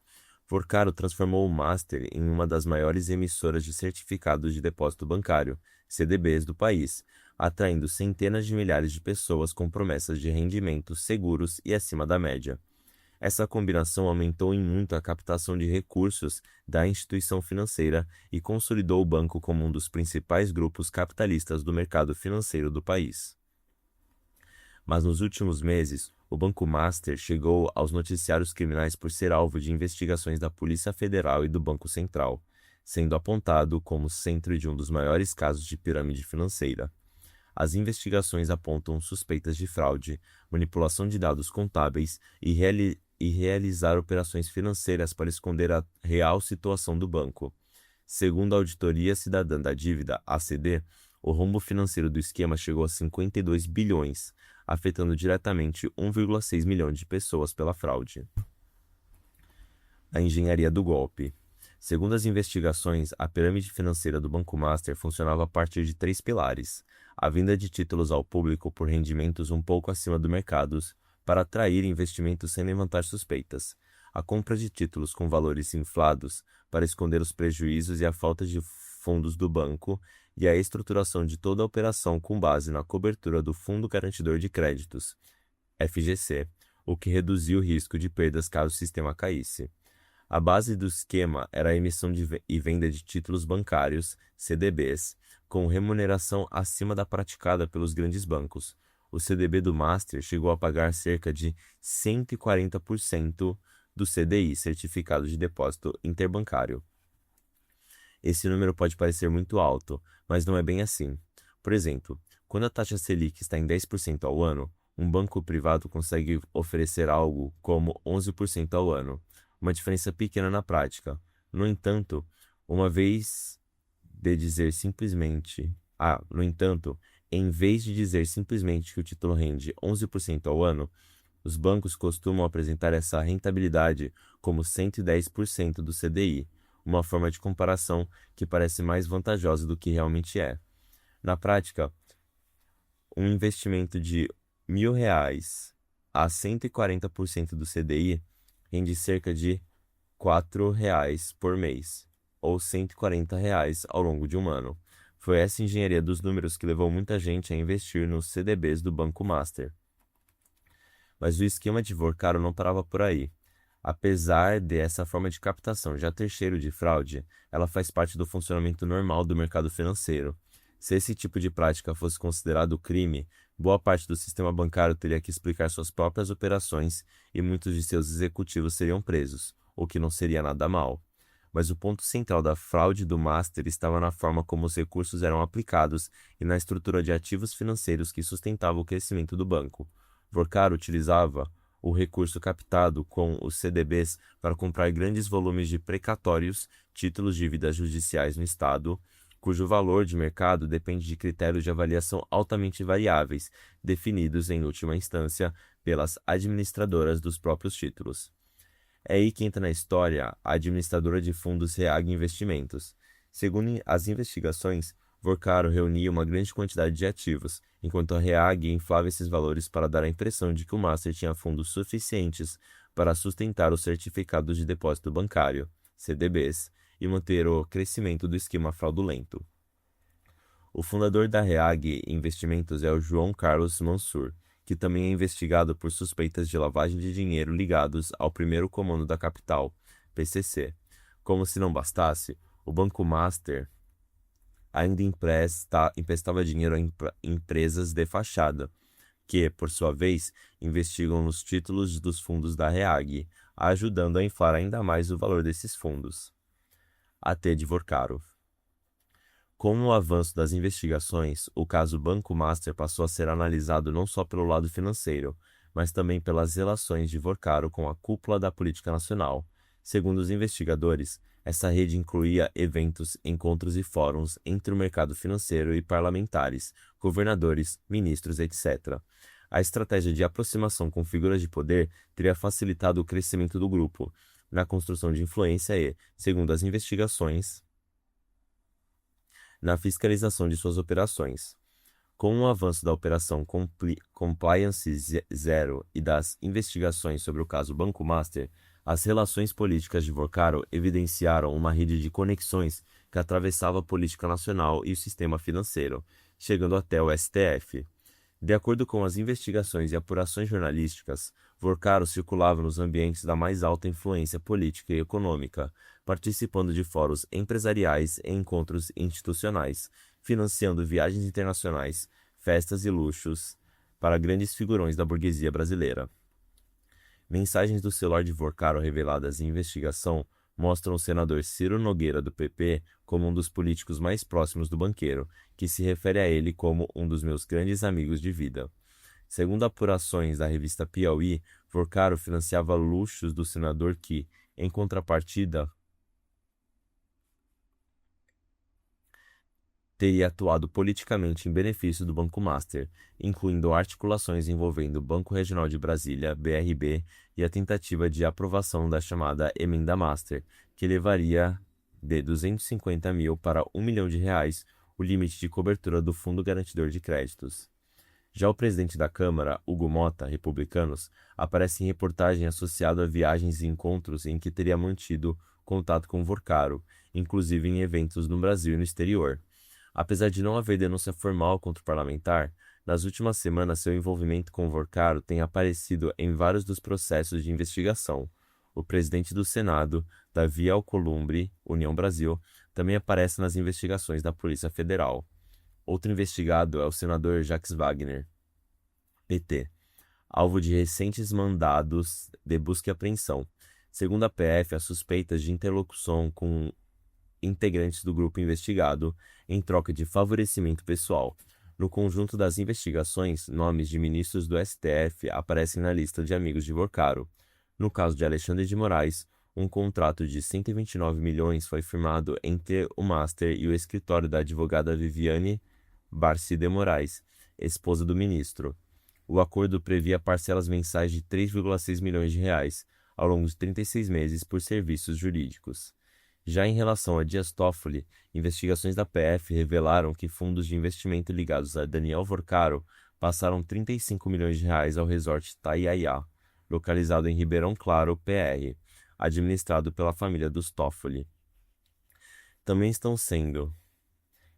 Vorcaro transformou o Master em uma das maiores emissoras de certificados de depósito bancário, CDBs, do país, atraindo centenas de milhares de pessoas com promessas de rendimentos seguros e acima da média. Essa combinação aumentou em muito a captação de recursos da instituição financeira e consolidou o banco como um dos principais grupos capitalistas do mercado financeiro do país. Mas nos últimos meses, o Banco Master chegou aos noticiários criminais por ser alvo de investigações da Polícia Federal e do Banco Central, sendo apontado como centro de um dos maiores casos de pirâmide financeira. As investigações apontam suspeitas de fraude, manipulação de dados contábeis e realizar operações financeiras para esconder a real situação do banco. Segundo a Auditoria Cidadã da Dívida, ACD, o rombo financeiro do esquema chegou a 52 bilhões, afetando diretamente 1,6 milhão de pessoas pela fraude. A engenharia do golpe. Segundo as investigações, a pirâmide financeira do Banco Master funcionava a partir de 3 pilares: a venda de títulos ao público por rendimentos um pouco acima do mercado, para atrair investimentos sem levantar suspeitas, a compra de títulos com valores inflados, para esconder os prejuízos e a falta de fundos do banco, e a estruturação de toda a operação com base na cobertura do Fundo Garantidor de Créditos, FGC, o que reduziu o risco de perdas caso o sistema caísse. A base do esquema era a emissão e venda de títulos bancários, CDBs, com remuneração acima da praticada pelos grandes bancos. O CDB do Master chegou a pagar cerca de 140% do CDI, Certificado de Depósito Interbancário. Esse número pode parecer muito alto, mas não é bem assim. Por exemplo, quando a taxa Selic está em 10% ao ano, um banco privado consegue oferecer algo como 11% ao ano, uma diferença pequena na prática. No entanto, em vez de dizer simplesmente que o título rende 11% ao ano, os bancos costumam apresentar essa rentabilidade como 110% do CDI, uma forma de comparação que parece mais vantajosa do que realmente é. Na prática, um investimento de R$ 1.000 a 140% do CDI rende cerca de R$ 4 por mês, ou R$ 140 ao longo de um ano. Foi essa engenharia dos números que levou muita gente a investir nos CDBs do Banco Master. Mas o esquema de Vorcaro não parava por aí. Apesar dessa forma de captação já ter cheiro de fraude, ela faz parte do funcionamento normal do mercado financeiro. Se esse tipo de prática fosse considerado crime, boa parte do sistema bancário teria que explicar suas próprias operações e muitos de seus executivos seriam presos, o que não seria nada mal. mas o ponto central da fraude do Master estava na forma como os recursos eram aplicados e na estrutura de ativos financeiros que sustentava o crescimento do banco. Vorkaro utilizava o recurso captado com os CDBs para comprar grandes volumes de precatórios, títulos de dívidas judiciais no Estado, cujo valor de mercado depende de critérios de avaliação altamente variáveis, definidos, em última instância, pelas administradoras dos próprios títulos. É aí que entra na história a administradora de fundos Reag Investimentos. Segundo as investigações, Vorkaro reunia uma grande quantidade de ativos, enquanto a Reag inflava esses valores para dar a impressão de que o Master tinha fundos suficientes para sustentar os certificados de depósito bancário, CDBs, e manter o crescimento do esquema fraudulento. O fundador da Reag Investimentos é o João Carlos Mansur, que também é investigado por suspeitas de lavagem de dinheiro ligados ao primeiro comando da capital, PCC. Como se não bastasse, o Banco Master ainda emprestava dinheiro a empresas de fachada, que, por sua vez, investigam nos títulos dos fundos da Reag, ajudando a inflar ainda mais o valor desses fundos. AT de Vorkaro. Com o avanço das investigações, o caso Banco Master passou a ser analisado não só pelo lado financeiro, mas também pelas relações de Vorkaro com a cúpula da política nacional. Segundo os investigadores, essa rede incluía eventos, encontros e fóruns entre o mercado financeiro e parlamentares, governadores, ministros, etc. A estratégia de aproximação com figuras de poder teria facilitado o crescimento do grupo, na construção de influência e, segundo as investigações, na fiscalização de suas operações. Com o avanço da Operação Compliance Zero e das investigações sobre o caso Banco Master, as relações políticas de Vorkaro evidenciaram uma rede de conexões que atravessava a política nacional e o sistema financeiro, chegando até o STF. De acordo com as investigações e apurações jornalísticas, Vorkaro circulava nos ambientes da mais alta influência política e econômica, participando de fóruns empresariais e encontros institucionais, financiando viagens internacionais, festas e luxos para grandes figurões da burguesia brasileira. Mensagens do celular de Vorkaro reveladas em investigação mostram o senador Ciro Nogueira, do PP, como um dos políticos mais próximos do banqueiro, que se refere a ele como um dos meus grandes amigos de vida. Segundo apurações da revista Piauí, Vorkaro financiava luxos do senador que, em contrapartida, teria atuado politicamente em benefício do Banco Master, incluindo articulações envolvendo o Banco Regional de Brasília, BRB, e a tentativa de aprovação da chamada Emenda Master, que levaria de 250 mil para R$ 1 milhão o limite de cobertura do Fundo Garantidor de Créditos. Já o presidente da Câmara, Hugo Mota, republicanos, aparece em reportagem associado a viagens e encontros em que teria mantido contato com Vorkaro, inclusive em eventos no Brasil e no exterior. Apesar de não haver denúncia formal contra o parlamentar, nas últimas semanas seu envolvimento com Vorkaro tem aparecido em vários dos processos de investigação. O presidente do Senado, Davi Alcolumbre, União Brasil, também aparece nas investigações da Polícia Federal. Outro investigado é o senador Jacques Wagner, PT, alvo de recentes mandados de busca e apreensão. Segundo a PF, há suspeitas de interlocução com integrantes do grupo investigado em troca de favorecimento pessoal. No conjunto das investigações, nomes de ministros do STF aparecem na lista de amigos de Vorkaro. No caso de Alexandre de Moraes, um contrato de 129 milhões foi firmado entre o Master e o escritório da advogada Viviane Barci de Moraes, esposa do ministro. O acordo previa parcelas mensais de 3,6 milhões de reais, ao longo de 36 meses, por serviços jurídicos. Já em relação a Dias Toffoli, investigações da PF revelaram que fundos de investimento ligados a Daniel Vorkaro passaram 35 milhões de reais ao resort Taiaiá, localizado em Ribeirão Claro, PR, administrado pela família dos Toffoli. Também estão sendo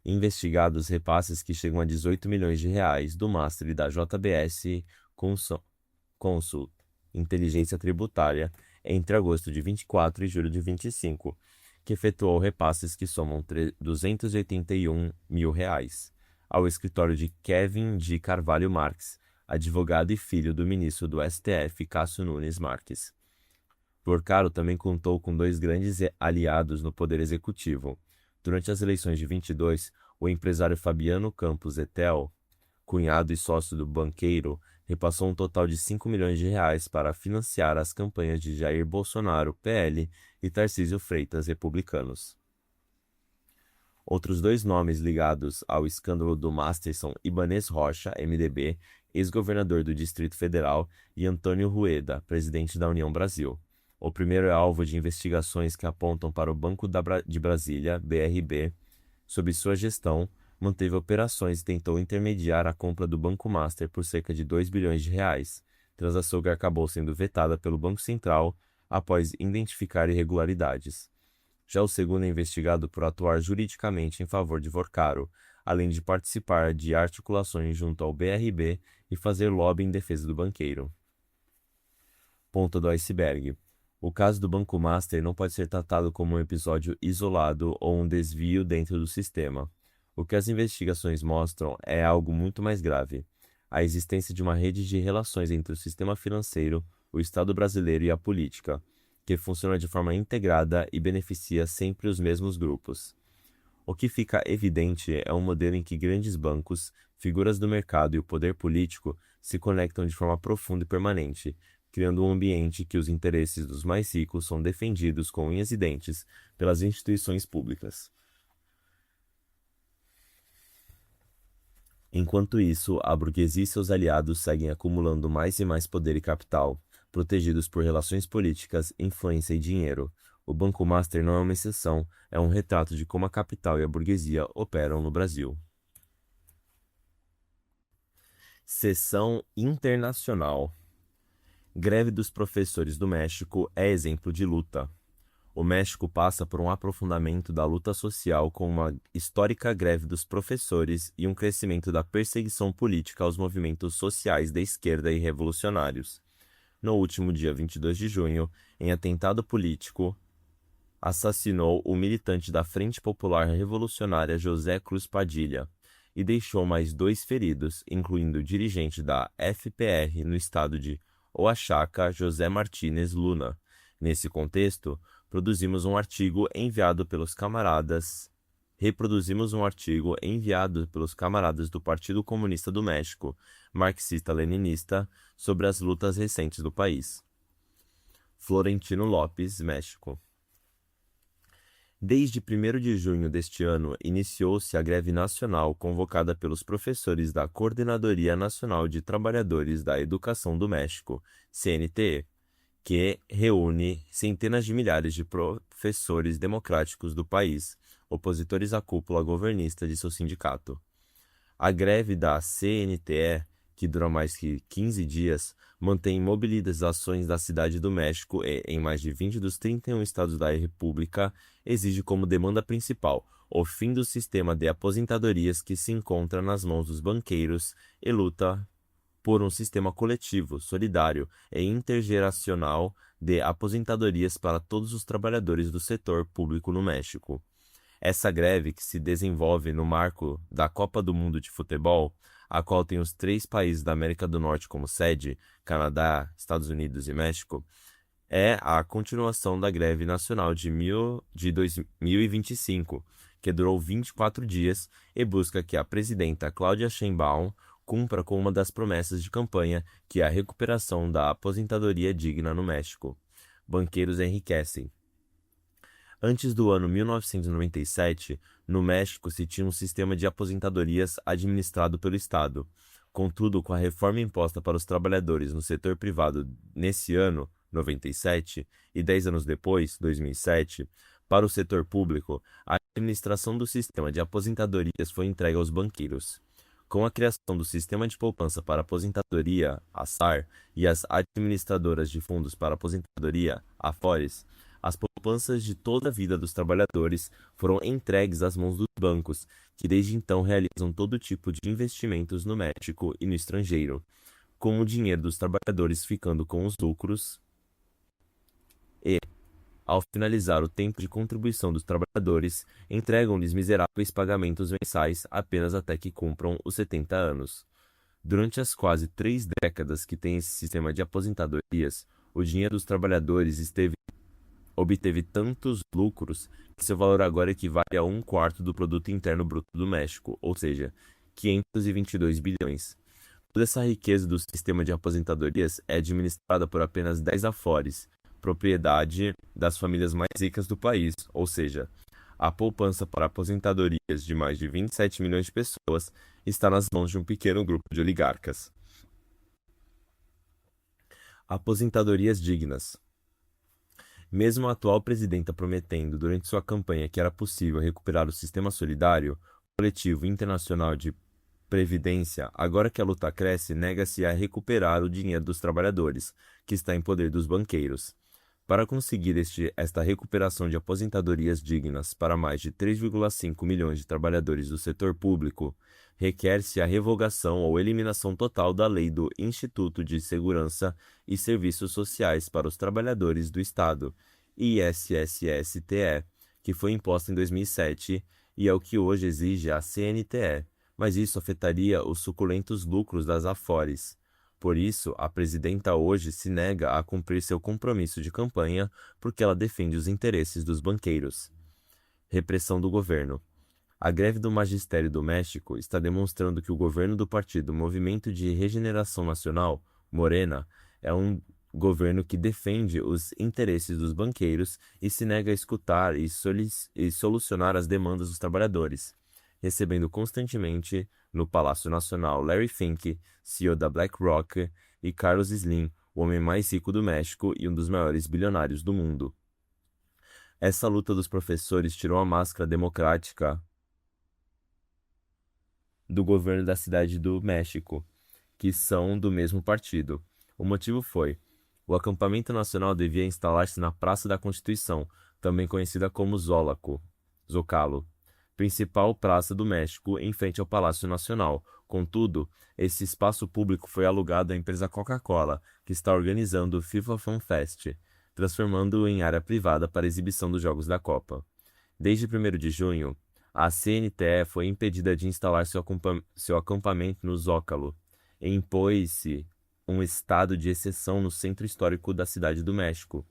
investigados repasses que chegam a 18 milhões de reais do Master e da JBS Consult, Inteligência Tributária, entre agosto de 24 e julho de 25, que efetuou repasses que somam 281 mil reais ao escritório de Kevin de Carvalho Marques, advogado e filho do ministro do STF, Cássio Nunes Marques. Porcaro também contou com dois grandes aliados no poder executivo. Durante as eleições de 22, o empresário Fabiano Campos Etel, cunhado e sócio do banqueiro, repassou um total de 5 milhões de reais para financiar as campanhas de Jair Bolsonaro, PL, e Tarcísio Freitas, republicanos. Outros dois nomes ligados ao escândalo do Master são Ibanez Rocha, MDB, ex-governador do Distrito Federal, e Antônio Rueda, presidente da União Brasil. O primeiro é alvo de investigações que apontam para o Banco de Brasília, BRB. Sob sua gestão, manteve operações e tentou intermediar a compra do Banco Master por cerca de 2 bilhões de reais, transação que acabou sendo vetada pelo Banco Central após identificar irregularidades. Já o segundo é investigado por atuar juridicamente em favor de Porcaro, além de participar de articulações junto ao BRB e fazer lobby em defesa do banqueiro. Ponta do iceberg. O caso do Banco Master não pode ser tratado como um episódio isolado ou um desvio dentro do sistema. O que as investigações mostram é algo muito mais grave: a existência de uma rede de relações entre o sistema financeiro, o Estado brasileiro e a política, que funciona de forma integrada e beneficia sempre os mesmos grupos. O que fica evidente é um modelo em que grandes bancos, figuras do mercado e o poder político se conectam de forma profunda e permanente, criando um ambiente que os interesses dos mais ricos são defendidos com unhas e dentes pelas instituições públicas. Enquanto isso, a burguesia e seus aliados seguem acumulando mais e mais poder e capital, protegidos por relações políticas, influência e dinheiro. O Banco Master não é uma exceção, é um retrato de como a capital e a burguesia operam no Brasil. Seção internacional. Greve dos professores do México é exemplo de luta. O México passa por um aprofundamento da luta social com uma histórica greve dos professores e um crescimento da perseguição política aos movimentos sociais da esquerda e revolucionários. No último dia 22 de junho, em atentado político, assassinou o militante da Frente Popular Revolucionária José Cruz Padilha e deixou mais 2 feridos, incluindo o dirigente da FPR no estado de Oaxaca, José Martínez Luna. Nesse contexto, reproduzimos um artigo enviado pelos camaradas do Partido Comunista do México, marxista-leninista, sobre as lutas recentes do país. Florentino Lopes, México. Desde 1º de junho deste ano, iniciou-se a greve nacional convocada pelos professores da Coordenadoria Nacional de Trabalhadores da Educação do México, CNTE, que reúne centenas de milhares de professores democráticos do país, opositores à cúpula governista de seu sindicato. A greve da CNTE, que dura mais que 15 dias, mantém mobilizações da Cidade do México e, em mais de 20 dos 31 estados da República, exige como demanda principal o fim do sistema de aposentadorias que se encontra nas mãos dos banqueiros e luta por um sistema coletivo, solidário e intergeracional de aposentadorias para todos os trabalhadores do setor público no México. Essa greve, que se desenvolve no marco da Copa do Mundo de Futebol, a qual tem os 3 países da América do Norte como sede, Canadá, Estados Unidos e México, é a continuação da greve nacional de 2025, que durou 24 dias e busca que a presidenta Cláudia Sheinbaum cumpra com uma das promessas de campanha, que é a recuperação da aposentadoria digna no México. Banqueiros enriquecem. Antes do ano 1997, no México se tinha um sistema de aposentadorias administrado pelo Estado. Contudo, com a reforma imposta para os trabalhadores no setor privado nesse ano, 97, e 10 anos depois, 2007, para o setor público, a administração do sistema de aposentadorias foi entregue aos banqueiros. Com a criação do Sistema de Poupança para Aposentadoria, ASAR, e as administradoras de fundos para aposentadoria, AFORES, as poupanças de toda a vida dos trabalhadores foram entregues às mãos dos bancos, que desde então realizam todo tipo de investimentos no México e no estrangeiro, com o dinheiro dos trabalhadores ficando com os lucros e, ao finalizar o tempo de contribuição dos trabalhadores, entregam-lhes miseráveis pagamentos mensais apenas até que cumpram os 70 anos. Durante as quase 3 décadas que tem esse sistema de aposentadorias, O dinheiro dos trabalhadores obteve tantos lucros que seu valor agora equivale a 1/4 do produto interno bruto do México, ou seja, 522 bilhões. Toda essa riqueza do sistema de aposentadorias é administrada por apenas 10 afores, propriedade das famílias mais ricas do país, ou seja, a poupança para aposentadorias de mais de 27 milhões de pessoas está nas mãos de um pequeno grupo de oligarcas. Aposentadorias dignas. Mesmo a atual presidenta prometendo durante sua campanha que era possível recuperar o sistema solidário, coletivo internacional de previdência, agora que a luta cresce, nega-se a recuperar o dinheiro dos trabalhadores, que está em poder dos banqueiros. Para conseguir esta recuperação de aposentadorias dignas para mais de 3,5 milhões de trabalhadores do setor público, requer-se a revogação ou eliminação total da lei do Instituto de Segurança e Serviços Sociais para os Trabalhadores do Estado, ISSSTE, que foi imposta em 2007 e é o que hoje exige a CNTE, mas isso afetaria os suculentos lucros das afores. Por isso, a presidenta hoje se nega a cumprir seu compromisso de campanha porque ela defende os interesses dos banqueiros. Repressão do governo. A greve do Magistério do México está demonstrando que o governo do partido Movimento de Regeneração Nacional, Morena, é um governo que defende os interesses dos banqueiros e se nega a escutar e solucionar as demandas dos trabalhadores, recebendo constantemente no Palácio Nacional Larry Fink, CEO da BlackRock, e Carlos Slim, o homem mais rico do México e um dos maiores bilionários do mundo. Essa luta dos professores tirou a máscara democrática do governo da Cidade do México, que são do mesmo partido. O motivo foi: o acampamento nacional devia instalar-se na Praça da Constituição, também conhecida como Zócalo, principal praça do México, em frente ao Palácio Nacional. Contudo, esse espaço público foi alugado à empresa Coca-Cola, que está organizando o FIFA Fan Fest, transformando-o em área privada para exibição dos Jogos da Copa. Desde 1º de junho, a CNTE foi impedida de instalar seu acampamento no Zócalo e impôs-se um estado de exceção no centro histórico da Cidade do México,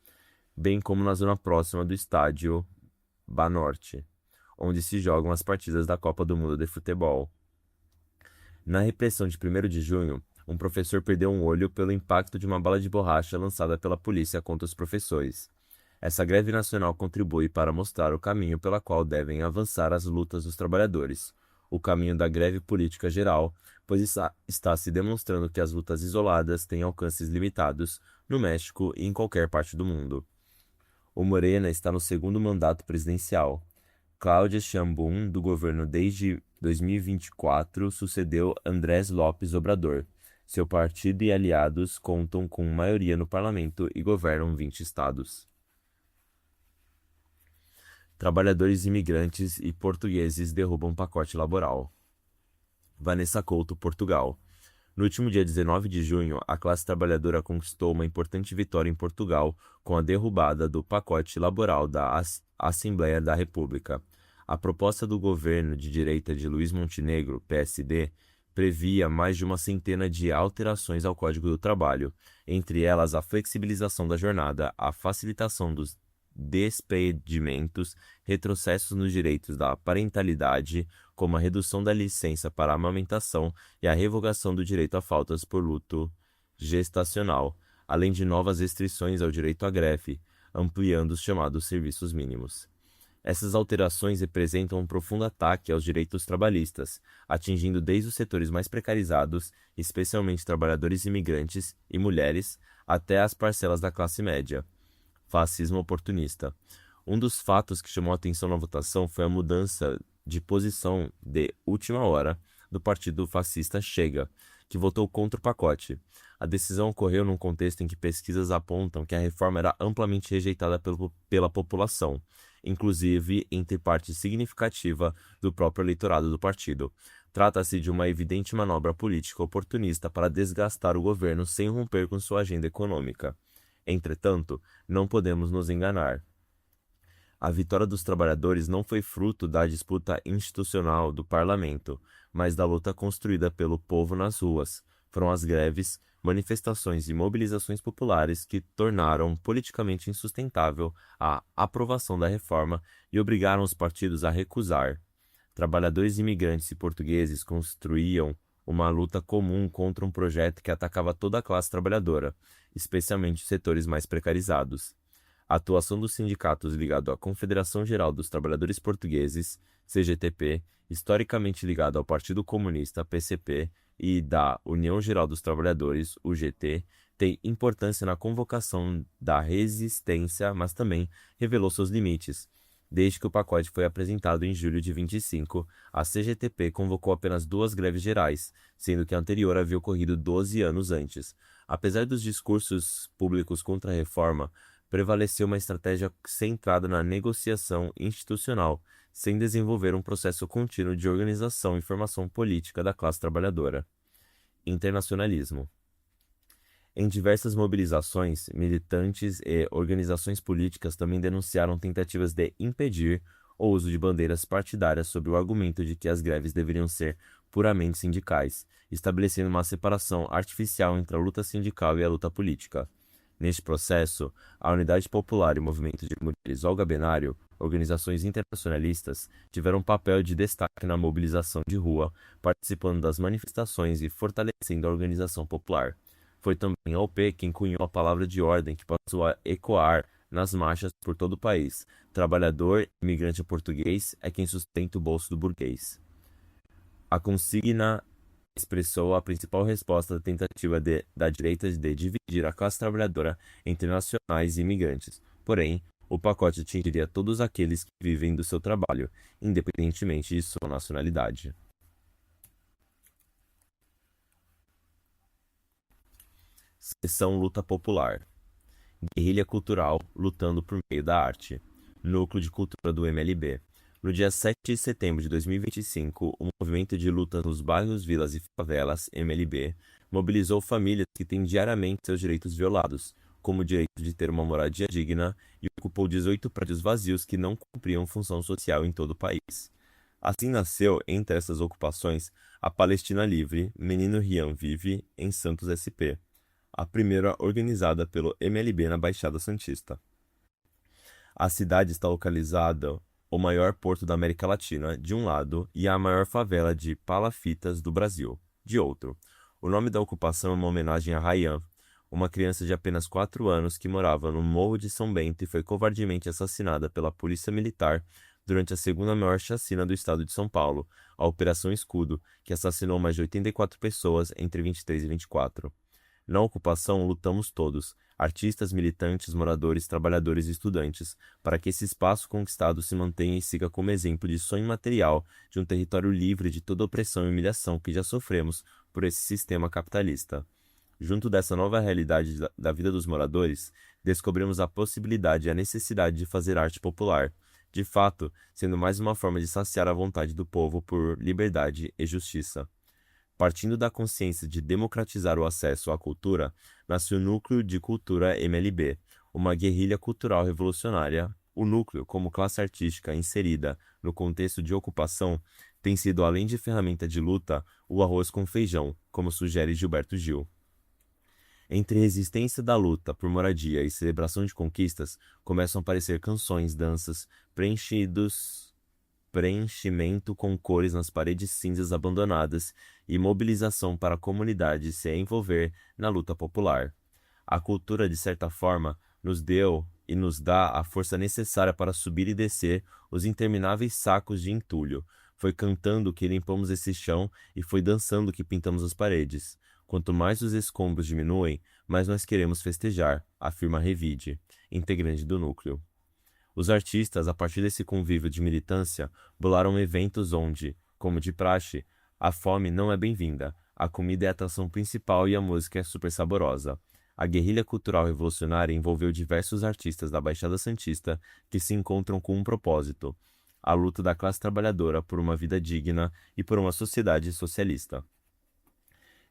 bem como na zona próxima do estádio Banorte, onde se jogam as partidas da Copa do Mundo de Futebol. Na repressão de 1º de junho, um professor perdeu um olho pelo impacto de uma bala de borracha lançada pela polícia contra os professores. Essa greve nacional contribui para mostrar o caminho pela qual devem avançar as lutas dos trabalhadores, o caminho da greve política geral, pois está se demonstrando que as lutas isoladas têm alcances limitados no México e em qualquer parte do mundo. O Morena está no 2º mandato presidencial. Cláudia Sheinbaum, do governo desde 2024, sucedeu Andrés López Obrador. Seu partido e aliados contam com maioria no parlamento e governam 20 estados. Trabalhadores imigrantes e portugueses derrubam pacote laboral. Vanessa Couto, Portugal. No último dia 19 de junho, a classe trabalhadora conquistou uma importante vitória em Portugal com a derrubada do pacote laboral da Assembleia da República. A proposta do governo de direita de Luís Montenegro, PSD, previa mais de uma centena de alterações ao Código do Trabalho, entre elas a flexibilização da jornada, a facilitação dos despedimentos, retrocessos nos direitos da parentalidade, como a redução da licença para amamentação e a revogação do direito a faltas por luto gestacional, além de novas restrições ao direito à greve, ampliando os chamados serviços mínimos. Essas alterações representam um profundo ataque aos direitos trabalhistas, atingindo desde os setores mais precarizados, especialmente trabalhadores imigrantes e mulheres, até as parcelas da classe média. Fascismo oportunista. Um dos fatos que chamou a atenção na votação foi a mudança de posição de última hora do partido fascista Chega, que votou contra o pacote. A decisão ocorreu num contexto em que pesquisas apontam que a reforma era amplamente rejeitada pela população, inclusive entre parte significativa do próprio eleitorado do partido. Trata-se de uma evidente manobra política oportunista para desgastar o governo sem romper com sua agenda econômica. Entretanto, não podemos nos enganar. A vitória dos trabalhadores não foi fruto da disputa institucional do parlamento, mas da luta construída pelo povo nas ruas, Foram as greves, manifestações e mobilizações populares que tornaram politicamente insustentável a aprovação da reforma e obrigaram os partidos a recusar. Trabalhadores imigrantes e portugueses construíam uma luta comum contra um projeto que atacava toda a classe trabalhadora, especialmente os setores mais precarizados. A atuação dos sindicatos ligado à Confederação Geral dos Trabalhadores Portugueses, CGTP, historicamente ligado ao Partido Comunista, PCP, e da União Geral dos Trabalhadores, UGT, tem importância na convocação da resistência, mas também revelou seus limites. Desde que o pacote foi apresentado em julho de 25, a CGTP convocou apenas 2 greves gerais, sendo que a anterior havia ocorrido 12 anos antes. Apesar dos discursos públicos contra a reforma, prevaleceu uma estratégia centrada na negociação institucional, sem desenvolver um processo contínuo de organização e formação política da classe trabalhadora. Internacionalismo. Em diversas mobilizações, militantes e organizações políticas também denunciaram tentativas de impedir o uso de bandeiras partidárias sob o argumento de que as greves deveriam ser puramente sindicais, estabelecendo uma separação artificial entre a luta sindical e a luta política. Neste processo, a Unidade Popular e o Movimento de Mulheres Olga Benário, organizações internacionalistas, tiveram um papel de destaque na mobilização de rua, participando das manifestações e fortalecendo a organização popular. Foi também a OP quem cunhou a palavra de ordem que passou a ecoar nas marchas por todo o país: trabalhador, imigrante português é quem sustenta o bolso do burguês. A consigna expressou a principal resposta da tentativa da direita de dividir a classe trabalhadora entre nacionais e imigrantes. Porém, o pacote atingiria todos aqueles que vivem do seu trabalho, independentemente de sua nacionalidade. Seção Luta Popular. Guerrilha cultural lutando por meio da arte. Núcleo de Cultura do MLB. No dia 7 de setembro de 2025, o Movimento de Luta nos Bairros, Vilas e Favelas, MLB, mobilizou famílias que têm diariamente seus direitos violados, como o direito de ter uma moradia digna, e ocupou 18 prédios vazios que não cumpriam função social em todo o país. Assim nasceu, entre essas ocupações, a Palestina Livre, Menino Rian Vive, em Santos SP, a primeira organizada pelo MLB na Baixada Santista. A cidade está localizada o maior porto da América Latina, de um lado, e a maior favela de palafitas do Brasil, de outro. O nome da ocupação é uma homenagem a Rayyan, uma criança de apenas 4 anos que morava no Morro de São Bento e foi covardemente assassinada pela polícia militar durante a segunda maior chacina do estado de São Paulo, a Operação Escudo, que assassinou mais de 84 pessoas entre 23 e 24. Na ocupação, lutamos todos, artistas, militantes, moradores, trabalhadores e estudantes, para que esse espaço conquistado se mantenha e siga como exemplo de sonho material de um território livre de toda opressão e humilhação que já sofremos por esse sistema capitalista. Junto dessa nova realidade da vida dos moradores, descobrimos a possibilidade e a necessidade de fazer arte popular, de fato, sendo mais uma forma de saciar a vontade do povo por liberdade e justiça. Partindo da consciência de democratizar o acesso à cultura, nasceu o Núcleo de Cultura MLB, uma guerrilha cultural revolucionária. O núcleo, como classe artística inserida no contexto de ocupação, tem sido, além de ferramenta de luta, o arroz com feijão, como sugere Gilberto Gil. Entre resistência da luta por moradia e celebração de conquistas, começam a aparecer canções, danças, preenchimento com cores nas paredes cinzas abandonadas e mobilização para a comunidade se envolver na luta popular. A cultura, de certa forma, nos deu e nos dá a força necessária para subir e descer os intermináveis sacos de entulho. Foi cantando que limpamos esse chão e foi dançando que pintamos as paredes. Quanto mais os escombros diminuem, mais nós queremos festejar, afirma Revide, integrante do núcleo. Os artistas, a partir desse convívio de militância, bolaram eventos onde, como de praxe, a fome não é bem-vinda, a comida é a atração principal e a música é super saborosa. A guerrilha cultural revolucionária envolveu diversos artistas da Baixada Santista que se encontram com um propósito: a luta da classe trabalhadora por uma vida digna e por uma sociedade socialista.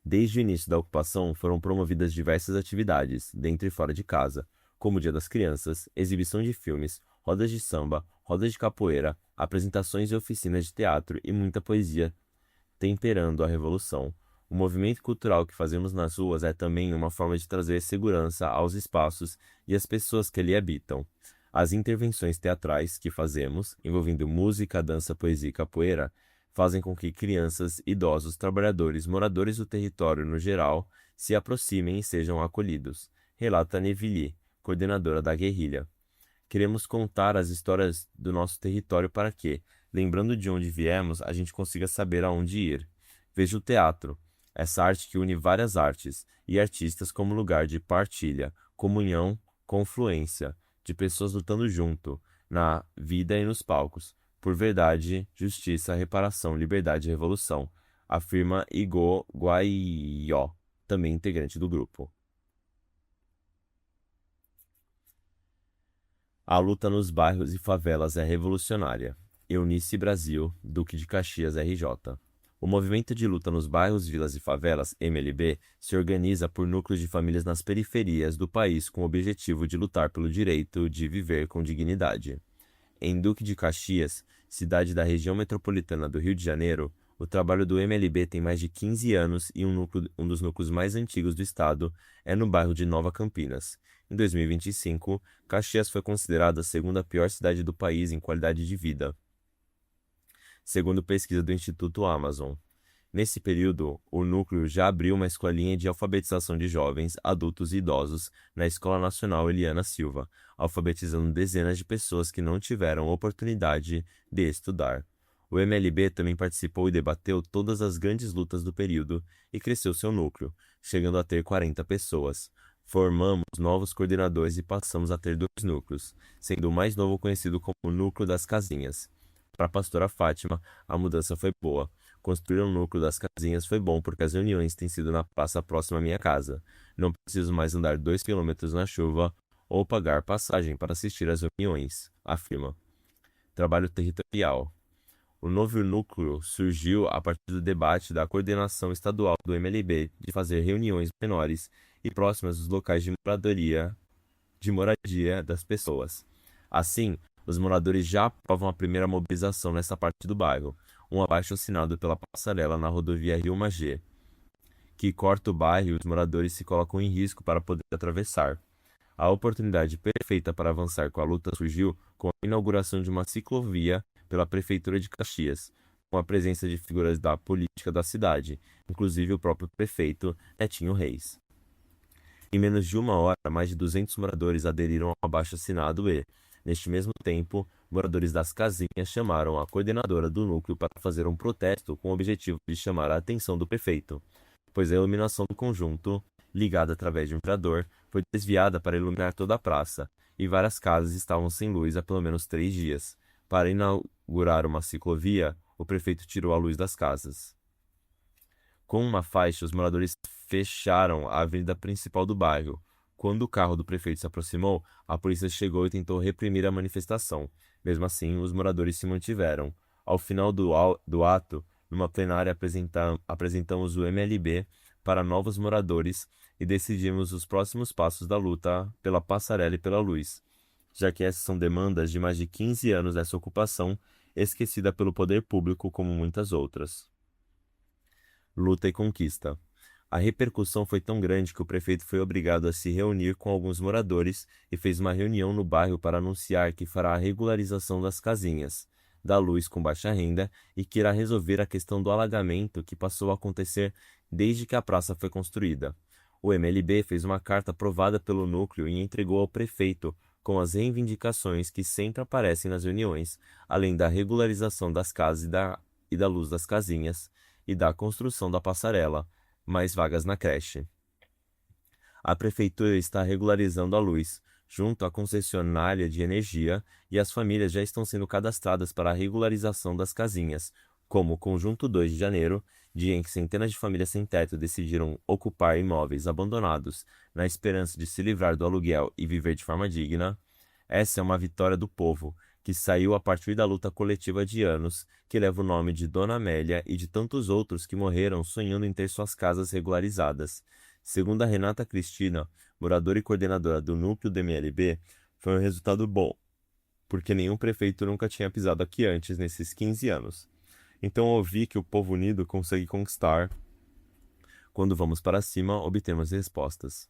Desde o início da ocupação foram promovidas diversas atividades, dentro e fora de casa, como o Dia das Crianças, exibição de filmes, rodas de samba, rodas de capoeira, apresentações e oficinas de teatro e muita poesia temperando a revolução. O movimento cultural que fazemos nas ruas é também uma forma de trazer segurança aos espaços e às pessoas que ali habitam. As intervenções teatrais que fazemos, envolvendo música, dança, poesia e capoeira, fazem com que crianças, idosos, trabalhadores, moradores do território no geral, se aproximem e sejam acolhidos, relata Nevilly, coordenadora da guerrilha. Queremos contar as histórias do nosso território para que, lembrando de onde viemos, a gente consiga saber aonde ir. Veja o teatro, essa arte que une várias artes e artistas como lugar de partilha, comunhão, confluência, de pessoas lutando junto, na vida e nos palcos, por verdade, justiça, reparação, liberdade e revolução, afirma Igor Guaió, também integrante do grupo. A luta nos bairros e favelas é revolucionária. Eunice Brasil, Duque de Caxias, RJ. O movimento de luta nos bairros, vilas e favelas, MLB, se organiza por núcleos de famílias nas periferias do país com o objetivo de lutar pelo direito de viver com dignidade. Em Duque de Caxias, cidade da região metropolitana do Rio de Janeiro, o trabalho do MLB tem mais de 15 anos e um dos núcleos mais antigos do estado é no bairro de Nova Campinas. Em 2025, Caxias foi considerada a segunda pior cidade do país em qualidade de vida, segundo pesquisa do Instituto Amazon. Nesse período, o núcleo já abriu uma escolinha de alfabetização de jovens, adultos e idosos na Escola Nacional Eliana Silva, alfabetizando dezenas de pessoas que não tiveram oportunidade de estudar. O MLB também participou e debateu todas as grandes lutas do período e cresceu seu núcleo, chegando a ter 40 pessoas. Formamos novos coordenadores e passamos a ter 2 núcleos, sendo o mais novo conhecido como o Núcleo das Casinhas. Para a pastora Fátima, a mudança foi boa. Construir um núcleo das casinhas foi bom porque as reuniões têm sido na praça próxima à minha casa. Não preciso mais andar 2 quilômetros na chuva ou pagar passagem para assistir às reuniões, afirma. Trabalho territorial. O novo núcleo surgiu a partir do debate da coordenação estadual do MLB de fazer reuniões menores e próximas dos locais de moradia das pessoas. Assim, os moradores já aprovam a primeira mobilização nessa parte do bairro, um abaixo-assinado pela passarela na rodovia Rio-Magé, que corta o bairro e os moradores se colocam em risco para poder atravessar. A oportunidade perfeita para avançar com a luta surgiu com a inauguração de uma ciclovia pela Prefeitura de Caxias, com a presença de figuras da política da cidade, inclusive o próprio prefeito Netinho Reis. Em menos de uma hora, mais de 200 moradores aderiram ao abaixo-assinado e, neste mesmo tempo, moradores das casinhas chamaram a coordenadora do núcleo para fazer um protesto com o objetivo de chamar a atenção do prefeito, pois a iluminação do conjunto, ligada através de um gerador, foi desviada para iluminar toda a praça, e várias casas estavam sem luz há pelo menos 3 dias. Para inaugurar uma ciclovia, o prefeito tirou a luz das casas. Com uma faixa, os moradores fecharam a avenida principal do bairro. Quando o carro do prefeito se aproximou, a polícia chegou e tentou reprimir a manifestação. Mesmo assim, os moradores se mantiveram. Ao final do ato, numa plenária, apresentamos o MLB para novos moradores e decidimos os próximos passos da luta pela passarela e pela luz, já que essas são demandas de mais de 15 anos dessa ocupação, esquecida pelo poder público como muitas outras. Luta e conquista. A repercussão foi tão grande que o prefeito foi obrigado a se reunir com alguns moradores e fez uma reunião no bairro para anunciar que fará a regularização das casinhas, da luz com baixa renda e que irá resolver a questão do alagamento que passou a acontecer desde que a praça foi construída. O MLB fez uma carta aprovada pelo núcleo e entregou ao prefeito com as reivindicações que sempre aparecem nas reuniões, além da regularização das casas e da luz das casinhas e da construção da passarela, mais vagas na creche. A prefeitura está regularizando a luz, junto à concessionária de energia, e as famílias já estão sendo cadastradas para a regularização das casinhas, como o Conjunto 2 de Janeiro, dia em que centenas de famílias sem teto decidiram ocupar imóveis abandonados na esperança de se livrar do aluguel e viver de forma digna. Essa é uma vitória do povo, que saiu a partir da luta coletiva de anos, que leva o nome de Dona Amélia e de tantos outros que morreram sonhando em ter suas casas regularizadas. Segundo a Renata Cristina, moradora e coordenadora do núcleo do MLB, foi um resultado bom, porque nenhum prefeito nunca tinha pisado aqui antes nesses 15 anos. Então ouvi que o povo unido consegue conquistar Quando vamos para cima, obtemos respostas.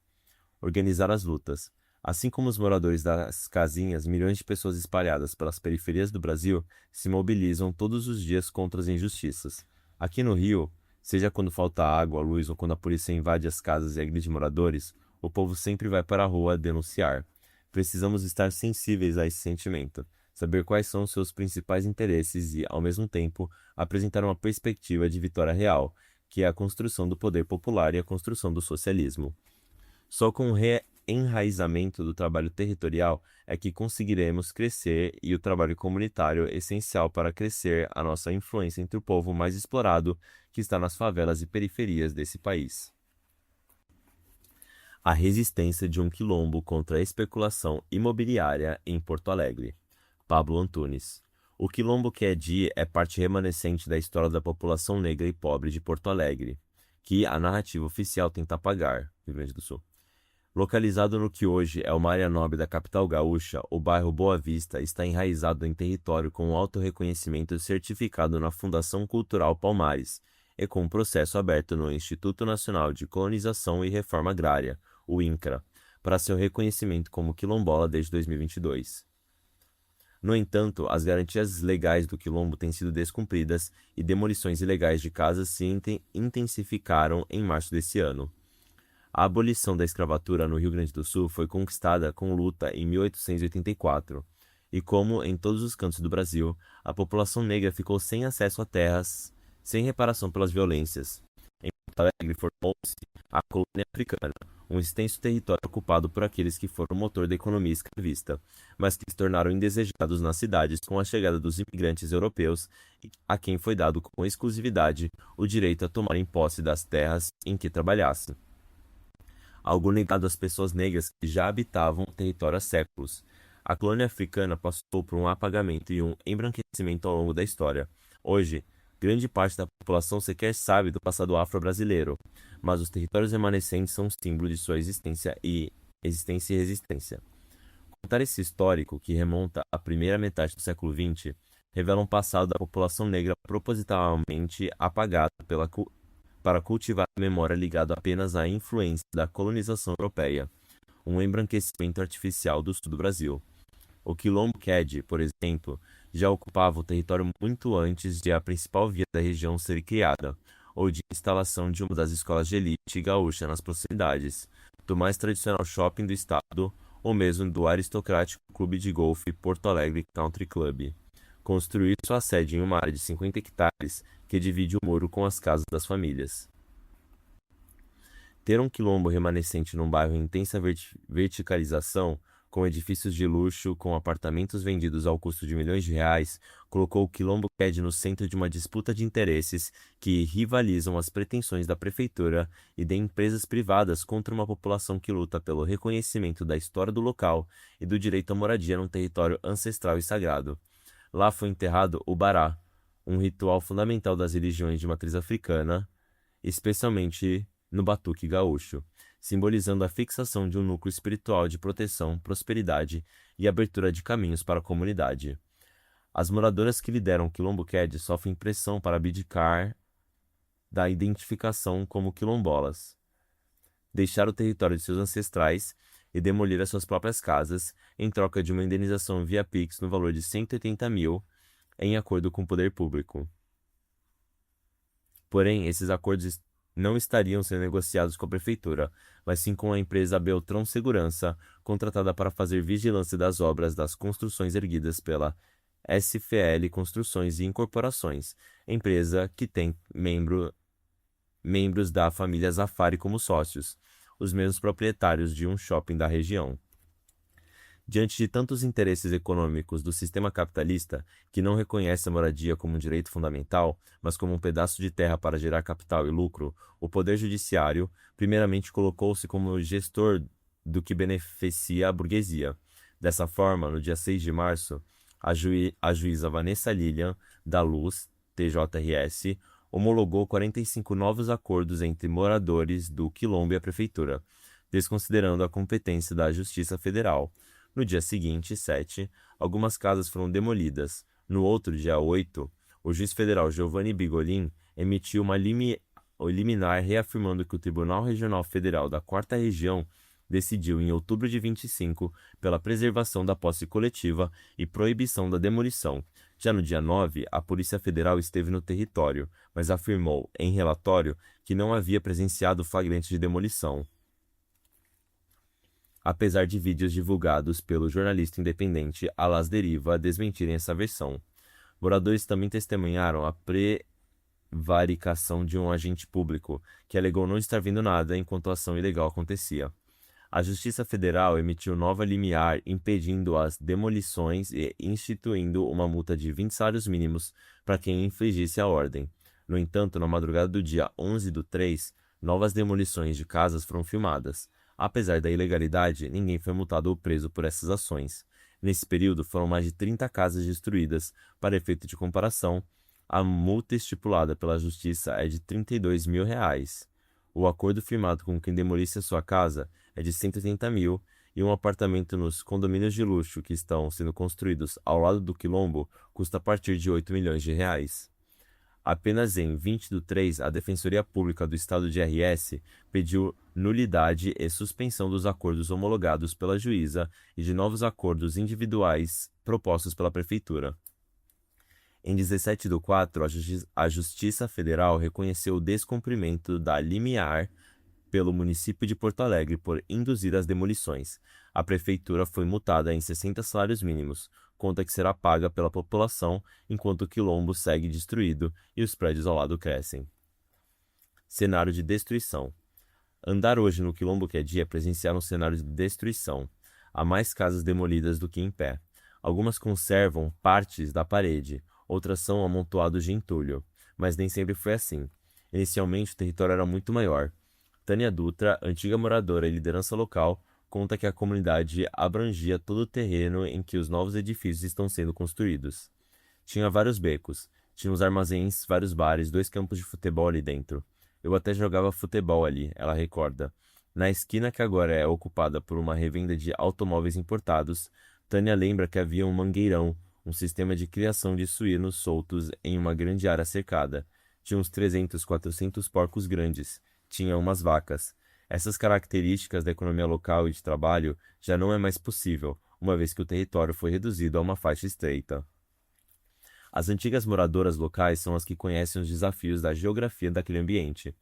Organizar as lutas. Assim como os moradores das casinhas, milhões de pessoas espalhadas pelas periferias do Brasil se mobilizam todos os dias contra as injustiças. Aqui no Rio, seja quando falta água, luz ou quando a polícia invade as casas e agride moradores, o povo sempre vai para a rua denunciar. Precisamos estar sensíveis a esse sentimento, saber quais são os seus principais interesses e, ao mesmo tempo, apresentar uma perspectiva de vitória real, que é a construção do poder popular e a construção do socialismo. Só com o reenraizamento do trabalho territorial é que conseguiremos crescer e o trabalho comunitário é essencial para crescer a nossa influência entre o povo mais explorado que está nas favelas e periferias desse país. A resistência de um quilombo contra a especulação imobiliária em Porto Alegre. Pablo Antunes. O quilombo Quedi é parte remanescente da história da população negra e pobre de Porto Alegre, que a narrativa oficial tenta apagar, Rio Grande do Sul. Localizado no que hoje é uma área nobre da capital gaúcha, o bairro Boa Vista está enraizado em território com alto reconhecimento certificado na Fundação Cultural Palmares e com um processo aberto no Instituto Nacional de Colonização e Reforma Agrária, o INCRA, para seu reconhecimento como quilombola desde 2022. No entanto, as garantias legais do quilombo têm sido descumpridas e demolições ilegais de casas se intensificaram em março desse ano. A abolição da escravatura no Rio Grande do Sul foi conquistada com luta em 1884, e como em todos os cantos do Brasil, a população negra ficou sem acesso a terras, sem reparação pelas violências. Em Porto Alegre formou-se a colônia africana, um extenso território ocupado por aqueles que foram o motor da economia escravista, mas que se tornaram indesejados nas cidades com a chegada dos imigrantes europeus, a quem foi dado com exclusividade o direito a tomarem posse das terras em que trabalhassem. Algo negado às pessoas negras que já habitavam o território há séculos. A colônia africana passou por um apagamento e um embranquecimento ao longo da história. Hoje, grande parte da população sequer sabe do passado afro-brasileiro, mas os territórios remanescentes são símbolo de sua existência e resistência. Contar esse histórico, que remonta à primeira metade do século XX, revela um passado da população negra propositalmente apagado para cultivar a memória ligada apenas à influência da colonização europeia, um embranquecimento artificial do sul do Brasil. O quilombo Quedi, por exemplo, já ocupava o território muito antes de a principal via da região ser criada, ou de instalação de uma das escolas de elite gaúcha nas proximidades, do mais tradicional shopping do estado, ou mesmo do aristocrático clube de golfe Porto Alegre Country Club. Construir sua sede em uma área de 50 hectares que divide o muro com as casas das famílias. Ter um quilombo remanescente num bairro em intensa verticalização, com edifícios de luxo, com apartamentos vendidos ao custo de milhões de reais, colocou o quilombo Quedi no centro de uma disputa de interesses que rivalizam as pretensões da prefeitura e de empresas privadas contra uma população que luta pelo reconhecimento da história do local e do direito à moradia num território ancestral e sagrado. Lá foi enterrado o Bará, um ritual fundamental das religiões de matriz africana, especialmente no batuque gaúcho, simbolizando a fixação de um núcleo espiritual de proteção, prosperidade e abertura de caminhos para a comunidade. As moradoras que lideram o Quilombo Quedi sofrem pressão para abdicar da identificação como quilombolas, deixar o território de seus ancestrais e demolir as suas próprias casas em troca de uma indenização via Pix no valor de 180 mil, em acordo com o poder público. Porém, esses acordos não estariam sendo negociados com a prefeitura, mas sim com a empresa Beltrão Segurança, contratada para fazer vigilância das obras das construções erguidas pela SFL Construções e Incorporações, empresa que tem membros da família Zafari como sócios, os mesmos proprietários de um shopping da região. Diante de tantos interesses econômicos do sistema capitalista, que não reconhece a moradia como um direito fundamental, mas como um pedaço de terra para gerar capital e lucro, o Poder Judiciário, primeiramente, colocou-se como gestor do que beneficia a burguesia. Dessa forma, no dia 6 de março, a juíza Vanessa Lilian, da Luz, TJRS, homologou 45 novos acordos entre moradores do Quilombo e a Prefeitura, desconsiderando a competência da Justiça Federal. No dia seguinte, 7, algumas casas foram demolidas. No outro, dia 8, o juiz federal Giovanni Bigolin emitiu liminar reafirmando que o Tribunal Regional Federal da 4ª Região decidiu em outubro de 25 pela preservação da posse coletiva e proibição da demolição. Já no dia 9, a Polícia Federal esteve no território, mas afirmou, em relatório, que não havia presenciado flagrante de demolição. Apesar de vídeos divulgados pelo jornalista independente Alas Deriva desmentirem essa versão. Moradores também testemunharam a prevaricação de um agente público, que alegou não estar vendo nada enquanto a ação ilegal acontecia. A Justiça Federal emitiu nova liminar impedindo as demolições e instituindo uma multa de 20 salários mínimos para quem infringisse a ordem. No entanto, na madrugada do dia 11/3, novas demolições de casas foram filmadas. Apesar da ilegalidade, ninguém foi multado ou preso por essas ações. Nesse período, foram mais de 30 casas destruídas. Para efeito de comparação, a multa estipulada pela Justiça é de R$ 32 mil. O acordo firmado com quem demolisse a sua casa é de 180 mil e um apartamento nos condomínios de luxo que estão sendo construídos ao lado do quilombo custa a partir de 8 milhões de reais. Apenas em 20/3, a Defensoria Pública do Estado de RS pediu nulidade e suspensão dos acordos homologados pela juíza e de novos acordos individuais propostos pela Prefeitura. Em 17/4, a Justiça Federal reconheceu o descumprimento da liminar pelo município de Porto Alegre por induzir as demolições. A prefeitura foi multada em 60 salários mínimos, conta que será paga pela população enquanto o quilombo segue destruído e os prédios ao lado crescem. Cenário de destruição. Andar hoje no quilombo Quedi é presenciar um cenário de destruição. Há mais casas demolidas do que em pé. Algumas conservam partes da parede, outras são amontoados de entulho, mas nem sempre foi assim. Inicialmente o território era muito maior. Tânia Dutra, antiga moradora e liderança local, conta que a comunidade abrangia todo o terreno em que os novos edifícios estão sendo construídos. Tinha vários becos, tinha uns armazéns, vários bares, 2 campos de futebol ali dentro. Eu até jogava futebol ali, ela recorda. Na esquina que agora é ocupada por uma revenda de automóveis importados, Tânia lembra que havia um mangueirão, um sistema de criação de suínos soltos em uma grande área cercada. Tinha uns 300, 400 porcos grandes. Tinha umas vacas. Essas características da economia local e de trabalho já não é mais possível, uma vez que o território foi reduzido a uma faixa estreita. As antigas moradoras locais são as que conhecem os desafios da geografia daquele ambiente.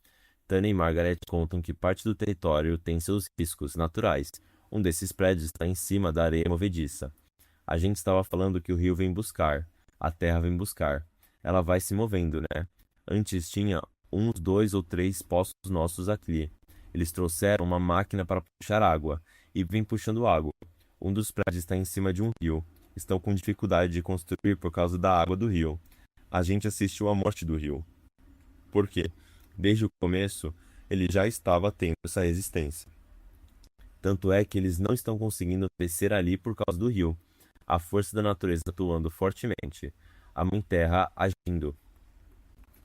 Tânia e Margaret contam que parte do território tem seus riscos naturais. Um desses prédios está em cima da areia movediça. A gente estava falando que o rio vem buscar, a terra vem buscar. Ela vai se movendo, né? Antes tinha uns 2 ou 3 poços nossos aqui. Eles trouxeram uma máquina para puxar água e vem puxando água. Um dos prédios está em cima de um rio. Estão com dificuldade de construir por causa da água do rio. A gente assistiu à morte do rio. Por quê? Desde o começo, ele já estava tendo essa resistência. Tanto é que eles não estão conseguindo descer ali por causa do rio. A força da natureza atuando fortemente. A Mãe Terra agindo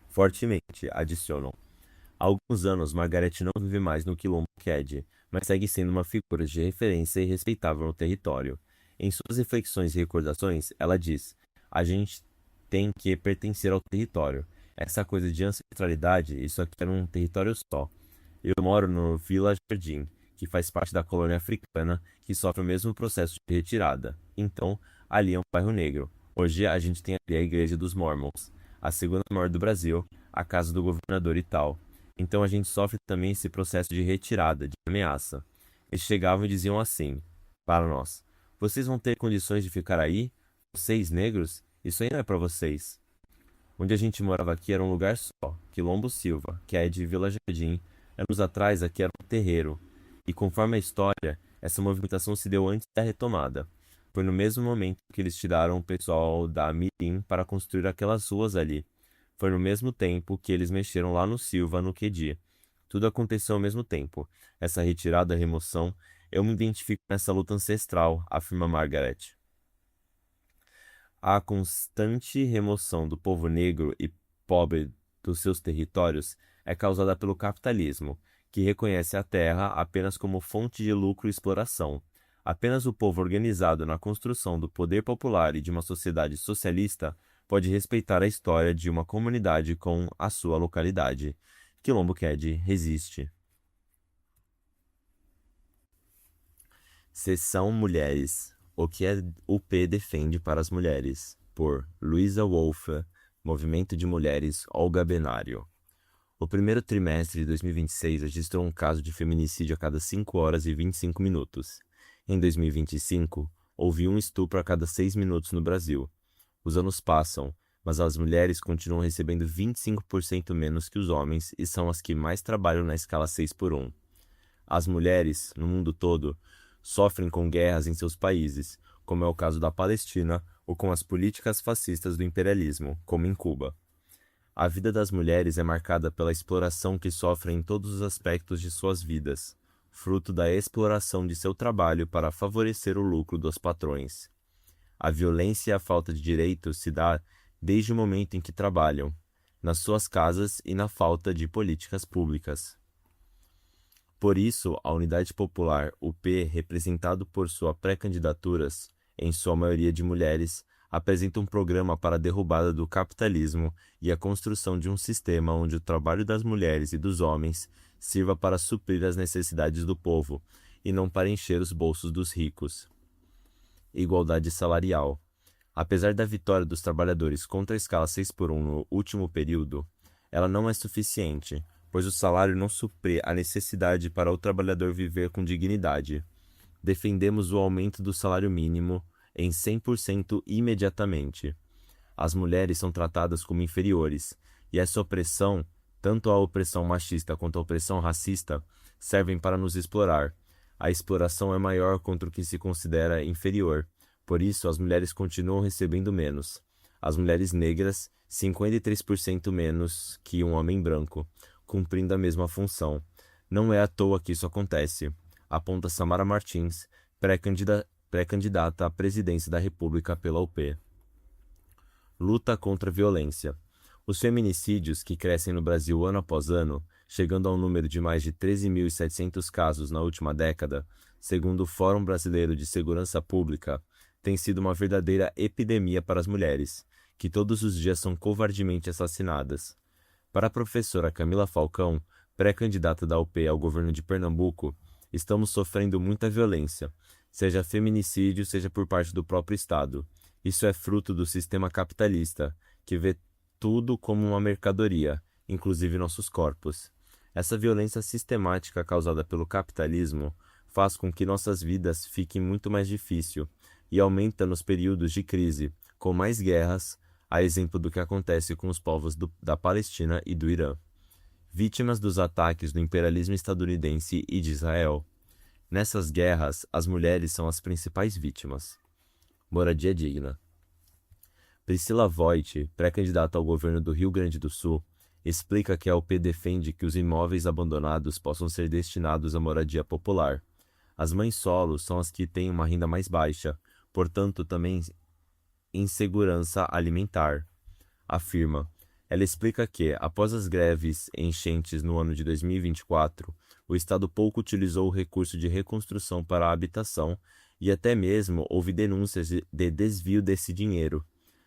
fortemente, adicionam. Há alguns anos, Margaret não vive mais no quilombo Quedi, mas segue sendo uma figura de referência e respeitável no território. Em suas reflexões e recordações, ela diz: a gente tem que pertencer ao território. Essa coisa de ancestralidade, isso aqui era um território só. Eu moro no Vila Jardim, que faz parte da colônia africana, que sofre o mesmo processo de retirada. Então, ali é um bairro negro. Hoje a gente tem ali a Igreja dos Mormons, a segunda maior do Brasil, a casa do governador e tal. Então a gente sofre também esse processo de retirada, de ameaça. Eles chegavam e diziam assim, para nós: vocês vão ter condições de ficar aí? Vocês negros? Isso aí não é para vocês. Onde a gente morava aqui era um lugar só, Quilombo Silva, que é de Vila Jardim. Anos atrás aqui era um terreiro. E conforme a história, essa movimentação se deu antes da retomada. Foi no mesmo momento que eles tiraram o pessoal da Mirim para construir aquelas ruas ali. Foi no mesmo tempo que eles mexeram lá no Silva, no Quedi. Tudo aconteceu ao mesmo tempo. Essa retirada, remoção, eu me identifico nessa luta ancestral, afirma Margaret. A constante remoção do povo negro e pobre dos seus territórios é causada pelo capitalismo, que reconhece a terra apenas como fonte de lucro e exploração. Apenas o povo organizado na construção do poder popular e de uma sociedade socialista pode respeitar a história de uma comunidade com a sua localidade. Quilombo Qued resiste. Seção Mulheres. O que a UP defende para as mulheres. Por Luísa Wolff, Movimento de Mulheres, Olga Benário. O primeiro trimestre de 2026 registrou um caso de feminicídio a cada 5 horas e 25 minutos. Em 2025, houve um estupro a cada 6 minutos no Brasil. Os anos passam, mas as mulheres continuam recebendo 25% menos que os homens e são as que mais trabalham na escala 6x1. As mulheres, no mundo todo, sofrem com guerras em seus países, como é o caso da Palestina, ou com as políticas fascistas do imperialismo, como em Cuba. A vida das mulheres é marcada pela exploração que sofrem em todos os aspectos de suas vidas, fruto da exploração de seu trabalho para favorecer o lucro dos patrões. A violência e a falta de direitos se dá desde o momento em que trabalham, nas suas casas e na falta de políticas públicas. Por isso, a Unidade Popular, UP, representado por suas pré-candidaturas, em sua maioria de mulheres, apresenta um programa para a derrubada do capitalismo e a construção de um sistema onde o trabalho das mulheres e dos homens sirva para suprir as necessidades do povo e não para encher os bolsos dos ricos. Igualdade salarial. Apesar da vitória dos trabalhadores contra a escala 6x1 no último período, ela não é suficiente, pois o salário não supre a necessidade para o trabalhador viver com dignidade. Defendemos o aumento do salário mínimo em 100% imediatamente. As mulheres são tratadas como inferiores, e essa opressão, tanto a opressão machista quanto a opressão racista, servem para nos explorar. A exploração é maior contra o que se considera inferior, por isso as mulheres continuam recebendo menos. As mulheres negras, 53% menos que um homem branco, cumprindo a mesma função. Não é à toa que isso acontece, aponta Samara Martins, pré-candidata à presidência da República pela UP. Luta contra a violência. Os feminicídios, que crescem no Brasil ano após ano, chegando a um número de mais de 13.700 casos na última década, segundo o Fórum Brasileiro de Segurança Pública, têm sido uma verdadeira epidemia para as mulheres, que todos os dias são covardemente assassinadas. Para a professora Camila Falcão, pré-candidata da UP ao governo de Pernambuco, estamos sofrendo muita violência, seja feminicídio, seja por parte do próprio Estado. Isso é fruto do sistema capitalista, que vê tudo como uma mercadoria, inclusive nossos corpos. Essa violência sistemática causada pelo capitalismo faz com que nossas vidas fiquem muito mais difíceis e aumenta nos períodos de crise, com mais guerras, a exemplo do que acontece com os povos da Palestina e do Irã. Vítimas dos ataques do imperialismo estadunidense e de Israel. Nessas guerras, as mulheres são as principais vítimas. Moradia digna. Priscila Voit, pré-candidata ao governo do Rio Grande do Sul, explica que a UP defende que os imóveis abandonados possam ser destinados à moradia popular. As mães solos são as que têm uma renda mais baixa, portanto também insegurança alimentar. Afirma. Ela explica que, após as greves enchentes no ano de 2024, o Estado pouco utilizou o recurso de reconstrução para a habitação e até mesmo houve denúncias de desvio desse dinheiro.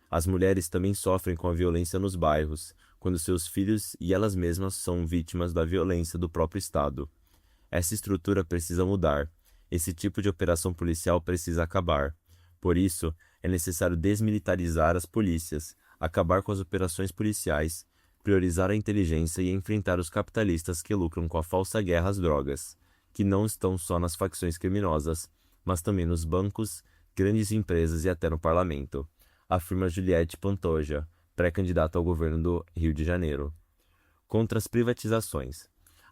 As mulheres também sofrem com a violência nos bairros, quando seus filhos e elas mesmas são vítimas da violência do próprio Estado. Essa estrutura precisa mudar. Esse tipo de operação policial precisa acabar. Por isso, é necessário desmilitarizar as polícias, acabar com as operações policiais, priorizar a inteligência e enfrentar os capitalistas que lucram com a falsa guerra às drogas, que não estão só nas facções criminosas, mas também nos bancos, grandes empresas e até no parlamento, afirma Juliette Pantoja, pré-candidata ao governo do Rio de Janeiro. Contra as privatizações.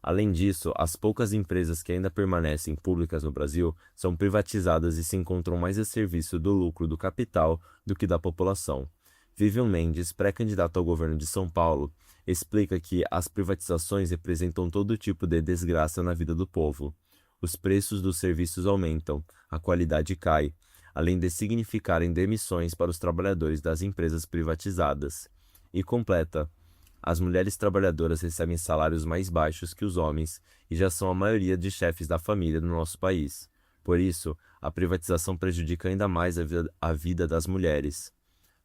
Além disso, as poucas empresas que ainda permanecem públicas no Brasil são privatizadas e se encontram mais a serviço do lucro do capital do que da população. Vivian Mendes, pré-candidato ao governo de São Paulo, explica que as privatizações representam todo tipo de desgraça na vida do povo. Os preços dos serviços aumentam, a qualidade cai, além de significarem demissões para os trabalhadores das empresas privatizadas. E completa. As mulheres trabalhadoras recebem salários mais baixos que os homens e já são a maioria de chefes da família no nosso país. Por isso, a privatização prejudica ainda mais a vida das mulheres.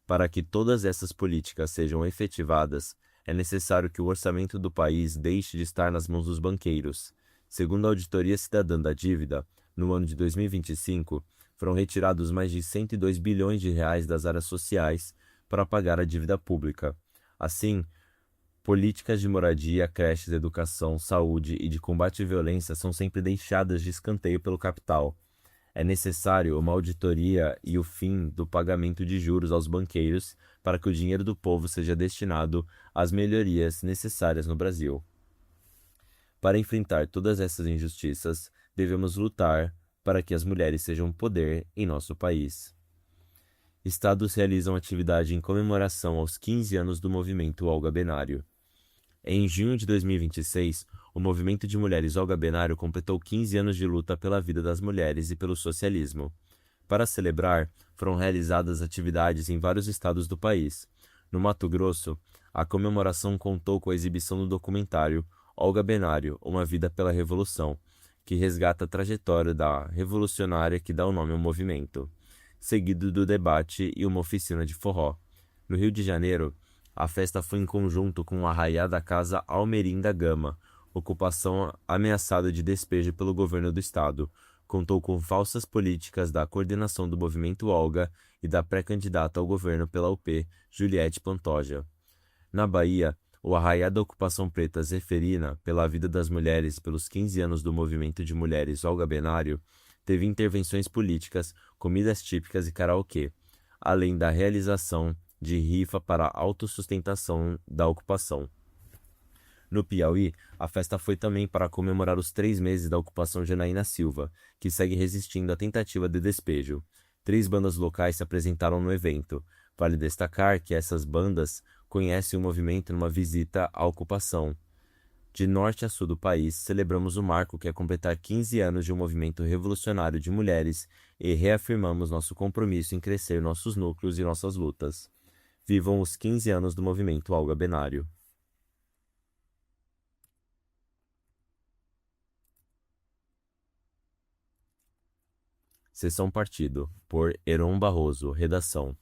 Para que todas essas políticas sejam efetivadas, É necessário que o orçamento do país deixe de estar nas mãos dos banqueiros. Segundo a Auditoria Cidadã da Dívida, no ano de 2025, foram retirados mais de 102 bilhões de reais das áreas sociais para pagar a dívida pública. Assim, políticas de moradia, creches, educação, saúde e de combate à violência são sempre deixadas de escanteio pelo capital. É necessário uma auditoria e o fim do pagamento de juros aos banqueiros para que o dinheiro do povo seja destinado às melhorias necessárias no Brasil. Para enfrentar todas essas injustiças, devemos lutar para que as mulheres sejam poder em nosso país. Estados realizam atividade em comemoração aos 15 anos do movimento Olga Benário. Em junho de 2026, o movimento de mulheres Olga Benário completou 15 anos de luta pela vida das mulheres e pelo socialismo. Para celebrar, foram realizadas atividades em vários estados do país. No Mato Grosso, a comemoração contou com a exibição do documentário Olga Benário, Uma Vida pela Revolução, que resgata a trajetória da revolucionária que dá o nome ao movimento, seguido do debate e uma oficina de forró. No Rio de Janeiro, a festa foi em conjunto com o arraiá da Casa Almerim da Gama, ocupação ameaçada de despejo pelo governo do estado. Contou com falsas políticas da coordenação do movimento Olga e da pré-candidata ao governo pela UP, Juliette Pantoja. Na Bahia, o arraiá da ocupação preta Zeferina, pela vida das mulheres pelos 15 anos do movimento de mulheres Olga Benário, teve intervenções políticas, comidas típicas e karaokê, além da realização de rifa para a autossustentação da ocupação. No Piauí, a festa foi também para comemorar os 3 meses da ocupação Janaína Silva, que segue resistindo à tentativa de despejo. 3 bandas locais se apresentaram no evento. Vale destacar que essas bandas conhecem o movimento numa visita à ocupação. De norte a sul do país, celebramos o marco que é completar 15 anos de um movimento revolucionário de mulheres e reafirmamos nosso compromisso em crescer nossos núcleos e nossas lutas. Vivam os 15 anos do movimento Olga Benário. Seção Partido, por Heron Barroso, redação.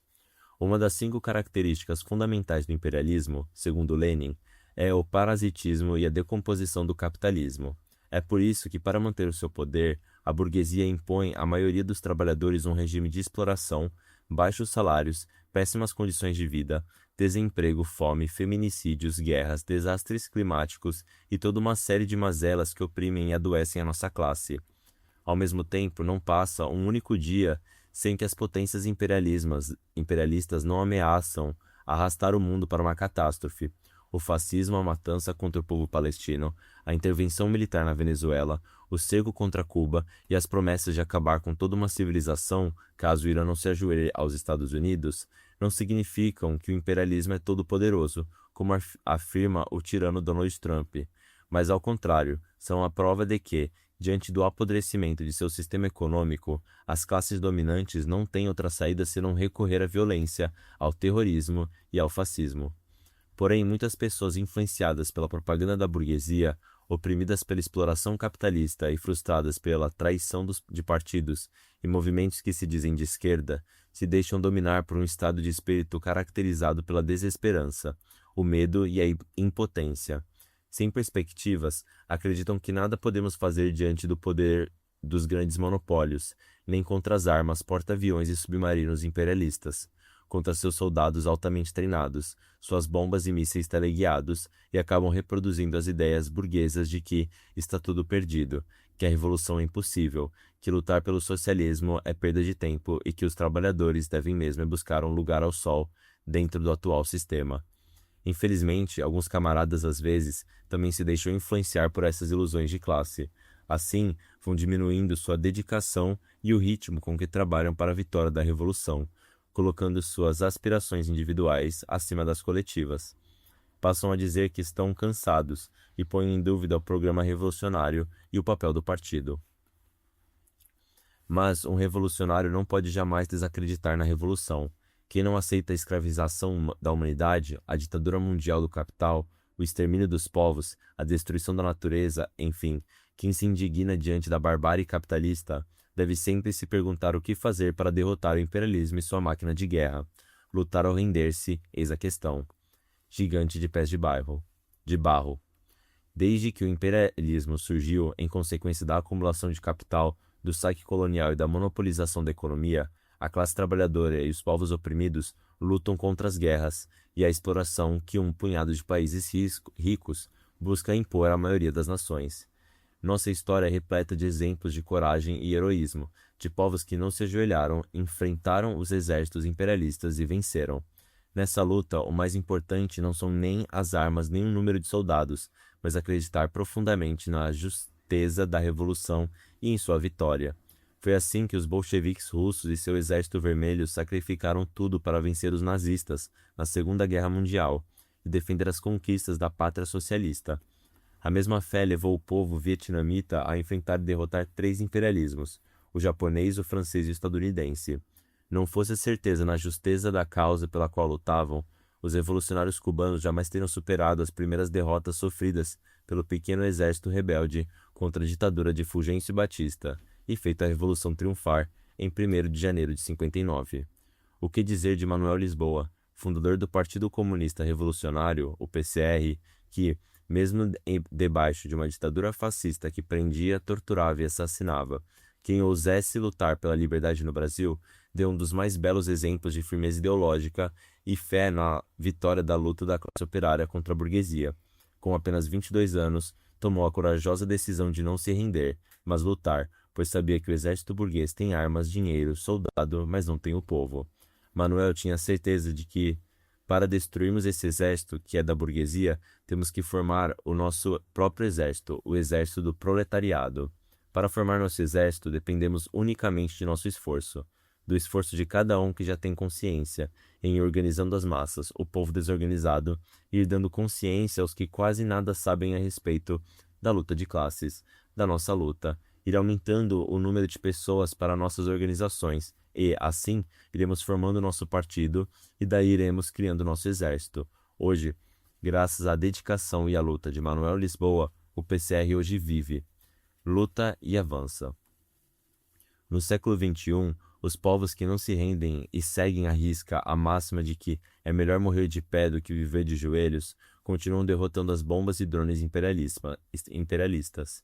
Uma das 5 características fundamentais do imperialismo, segundo Lenin, é o parasitismo e a decomposição do capitalismo. É por isso que, para manter o seu poder, a burguesia impõe à maioria dos trabalhadores um regime de exploração, baixos salários, péssimas condições de vida, desemprego, fome, feminicídios, guerras, desastres climáticos e toda uma série de mazelas que oprimem e adoecem a nossa classe. Ao mesmo tempo, não passa um único dia sem que as potências imperialistas não ameaçam arrastar o mundo para uma catástrofe. O fascismo, a matança contra o povo palestino, a intervenção militar na Venezuela, o cerco contra Cuba e as promessas de acabar com toda uma civilização, caso o Irã não se ajoelhe aos Estados Unidos, não significam que o imperialismo é todo-poderoso, como afirma o tirano Donald Trump, mas ao contrário, são a prova de que, diante do apodrecimento de seu sistema econômico, as classes dominantes não têm outra saída senão recorrer à violência, ao terrorismo e ao fascismo. Porém, muitas pessoas influenciadas pela propaganda da burguesia, oprimidas pela exploração capitalista e frustradas pela traição de partidos e movimentos que se dizem de esquerda, se deixam dominar por um estado de espírito caracterizado pela desesperança, o medo e a impotência. Sem perspectivas, acreditam que nada podemos fazer diante do poder dos grandes monopólios, nem contra as armas, porta-aviões e submarinos imperialistas, contra seus soldados altamente treinados, suas bombas e mísseis teleguiados, e acabam reproduzindo as ideias burguesas de que está tudo perdido, que a revolução é impossível, que lutar pelo socialismo é perda de tempo e que os trabalhadores devem mesmo buscar um lugar ao sol dentro do atual sistema. Infelizmente, alguns camaradas às vezes também se deixam influenciar por essas ilusões de classe. Assim, vão diminuindo sua dedicação e o ritmo com que trabalham para a vitória da revolução, colocando suas aspirações individuais acima das coletivas. Passam a dizer que estão cansados e põem em dúvida o programa revolucionário e o papel do partido. Mas um revolucionário não pode jamais desacreditar na revolução. Quem não aceita a escravização da humanidade, a ditadura mundial do capital, o extermínio dos povos, a destruição da natureza, enfim, quem se indigna diante da barbárie capitalista, deve sempre se perguntar o que fazer para derrotar o imperialismo e sua máquina de guerra. Lutar ou render-se, eis a questão. gigante de pés de barro. Desde que o imperialismo surgiu em consequência da acumulação de capital, do saque colonial e da monopolização da economia, a classe trabalhadora e os povos oprimidos lutam contra as guerras e a exploração que um punhado de países ricos busca impor à maioria das nações. Nossa história é repleta de exemplos de coragem e heroísmo, de povos que não se ajoelharam, enfrentaram os exércitos imperialistas e venceram. Nessa luta, o mais importante não são nem as armas nem o número de soldados, mas acreditar profundamente na justeza da revolução e em sua vitória. Foi assim que os bolcheviques russos e seu exército vermelho sacrificaram tudo para vencer os nazistas na Segunda Guerra Mundial e defender as conquistas da pátria socialista. A mesma fé levou o povo vietnamita a enfrentar e derrotar 3 imperialismos, o japonês, o francês e o estadunidense. Não fosse a certeza na justeza da causa pela qual lutavam, os revolucionários cubanos jamais teriam superado as primeiras derrotas sofridas pelo pequeno exército rebelde contra a ditadura de Fulgêncio Batista e feito a Revolução triunfar em 1º de janeiro de 59. O que dizer de Manuel Lisboa, fundador do Partido Comunista Revolucionário, o PCR, que, mesmo debaixo de uma ditadura fascista que prendia, torturava e assassinava quem ousesse lutar pela liberdade no Brasil, deu um dos mais belos exemplos de firmeza ideológica e fé na vitória da luta da classe operária contra a burguesia. Com apenas 22 anos, tomou a corajosa decisão de não se render, mas lutar, pois sabia que o exército burguês tem armas, dinheiro, soldado, mas não tem o povo. Manuel tinha certeza de que, para destruirmos esse exército, que é da burguesia, temos que formar o nosso próprio exército, o exército do proletariado. Para formar nosso exército, dependemos unicamente de nosso esforço, do esforço de cada um que já tem consciência, em ir organizando as massas, o povo desorganizado, e ir dando consciência aos que quase nada sabem a respeito da luta de classes, da nossa luta, ir aumentando o número de pessoas para nossas organizações, e, assim, iremos formando nosso partido, e daí iremos criando nosso exército. Hoje, graças à dedicação e à luta de Manuel Lisboa, o PCR hoje vive, luta e avança. No século XXI, os povos que não se rendem e seguem à risca a máxima de que é melhor morrer de pé do que viver de joelhos, continuam derrotando as bombas e drones imperialistas.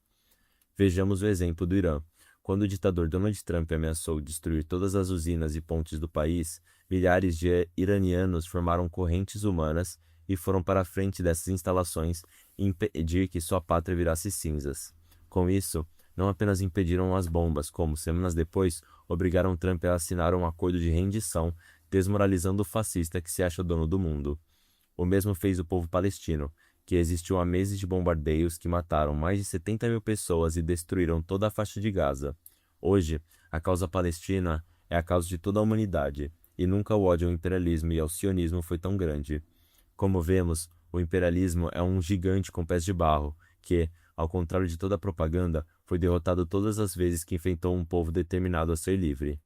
Vejamos o exemplo do Irã. Quando o ditador Donald Trump ameaçou destruir todas as usinas e pontes do país, milhares de iranianos formaram correntes humanas e foram para a frente dessas instalações e impedir que sua pátria virasse cinzas. Com isso, não apenas impediram as bombas, como, semanas depois, obrigaram Trump a assinar um acordo de rendição, desmoralizando o fascista que se acha dono do mundo. O mesmo fez o povo palestino, que resistiu a meses de bombardeios que mataram mais de 70 mil pessoas e destruíram toda a faixa de Gaza. Hoje, a causa palestina é a causa de toda a humanidade, e nunca o ódio ao imperialismo e ao sionismo foi tão grande. Como vemos, o imperialismo é um gigante com pés de barro, que, ao contrário de toda a propaganda, foi derrotado todas as vezes que enfrentou um povo determinado a ser livre.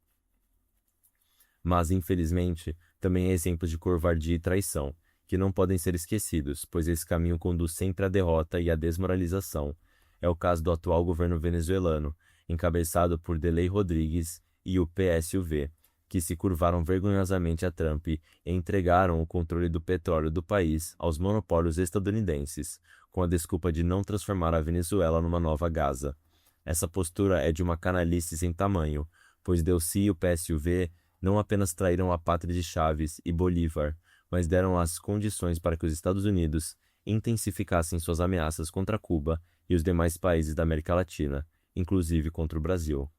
Mas, infelizmente, também há exemplos de covardia e traição, que não podem ser esquecidos, pois esse caminho conduz sempre à derrota e à desmoralização. É o caso do atual governo venezuelano, encabeçado por Delcy Rodrigues e o PSUV, que se curvaram vergonhosamente a Trump e entregaram o controle do petróleo do país aos monopólios estadunidenses, com a desculpa de não transformar a Venezuela numa nova Gaza. Essa postura é de uma canalice sem tamanho, pois Delcy e o PSUV não apenas traíram a pátria de Chávez e Bolívar, mas deram as condições para que os Estados Unidos intensificassem suas ameaças contra Cuba e os demais países da América Latina, inclusive contra o Brasil.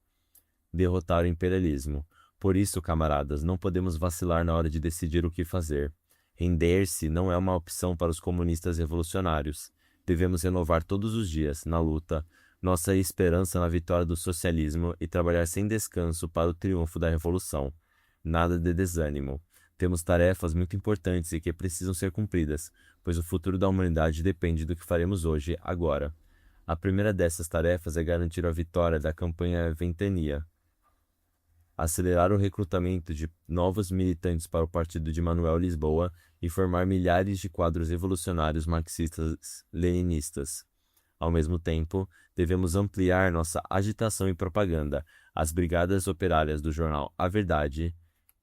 Derrotar o imperialismo. Por isso, camaradas, não podemos vacilar na hora de decidir o que fazer. Render-se não é uma opção para os comunistas revolucionários. Devemos renovar todos os dias, na luta, nossa esperança na vitória do socialismo e trabalhar sem descanso para o triunfo da revolução. Nada de desânimo. Temos tarefas muito importantes e que precisam ser cumpridas, pois o futuro da humanidade depende do que faremos hoje, agora. A primeira dessas tarefas é garantir a vitória da campanha Ventania, acelerar o recrutamento de novos militantes para o partido de Manuel Lisboa e formar milhares de quadros revolucionários marxistas-leninistas. Ao mesmo tempo, devemos ampliar nossa agitação e propaganda. As brigadas operárias do jornal A Verdade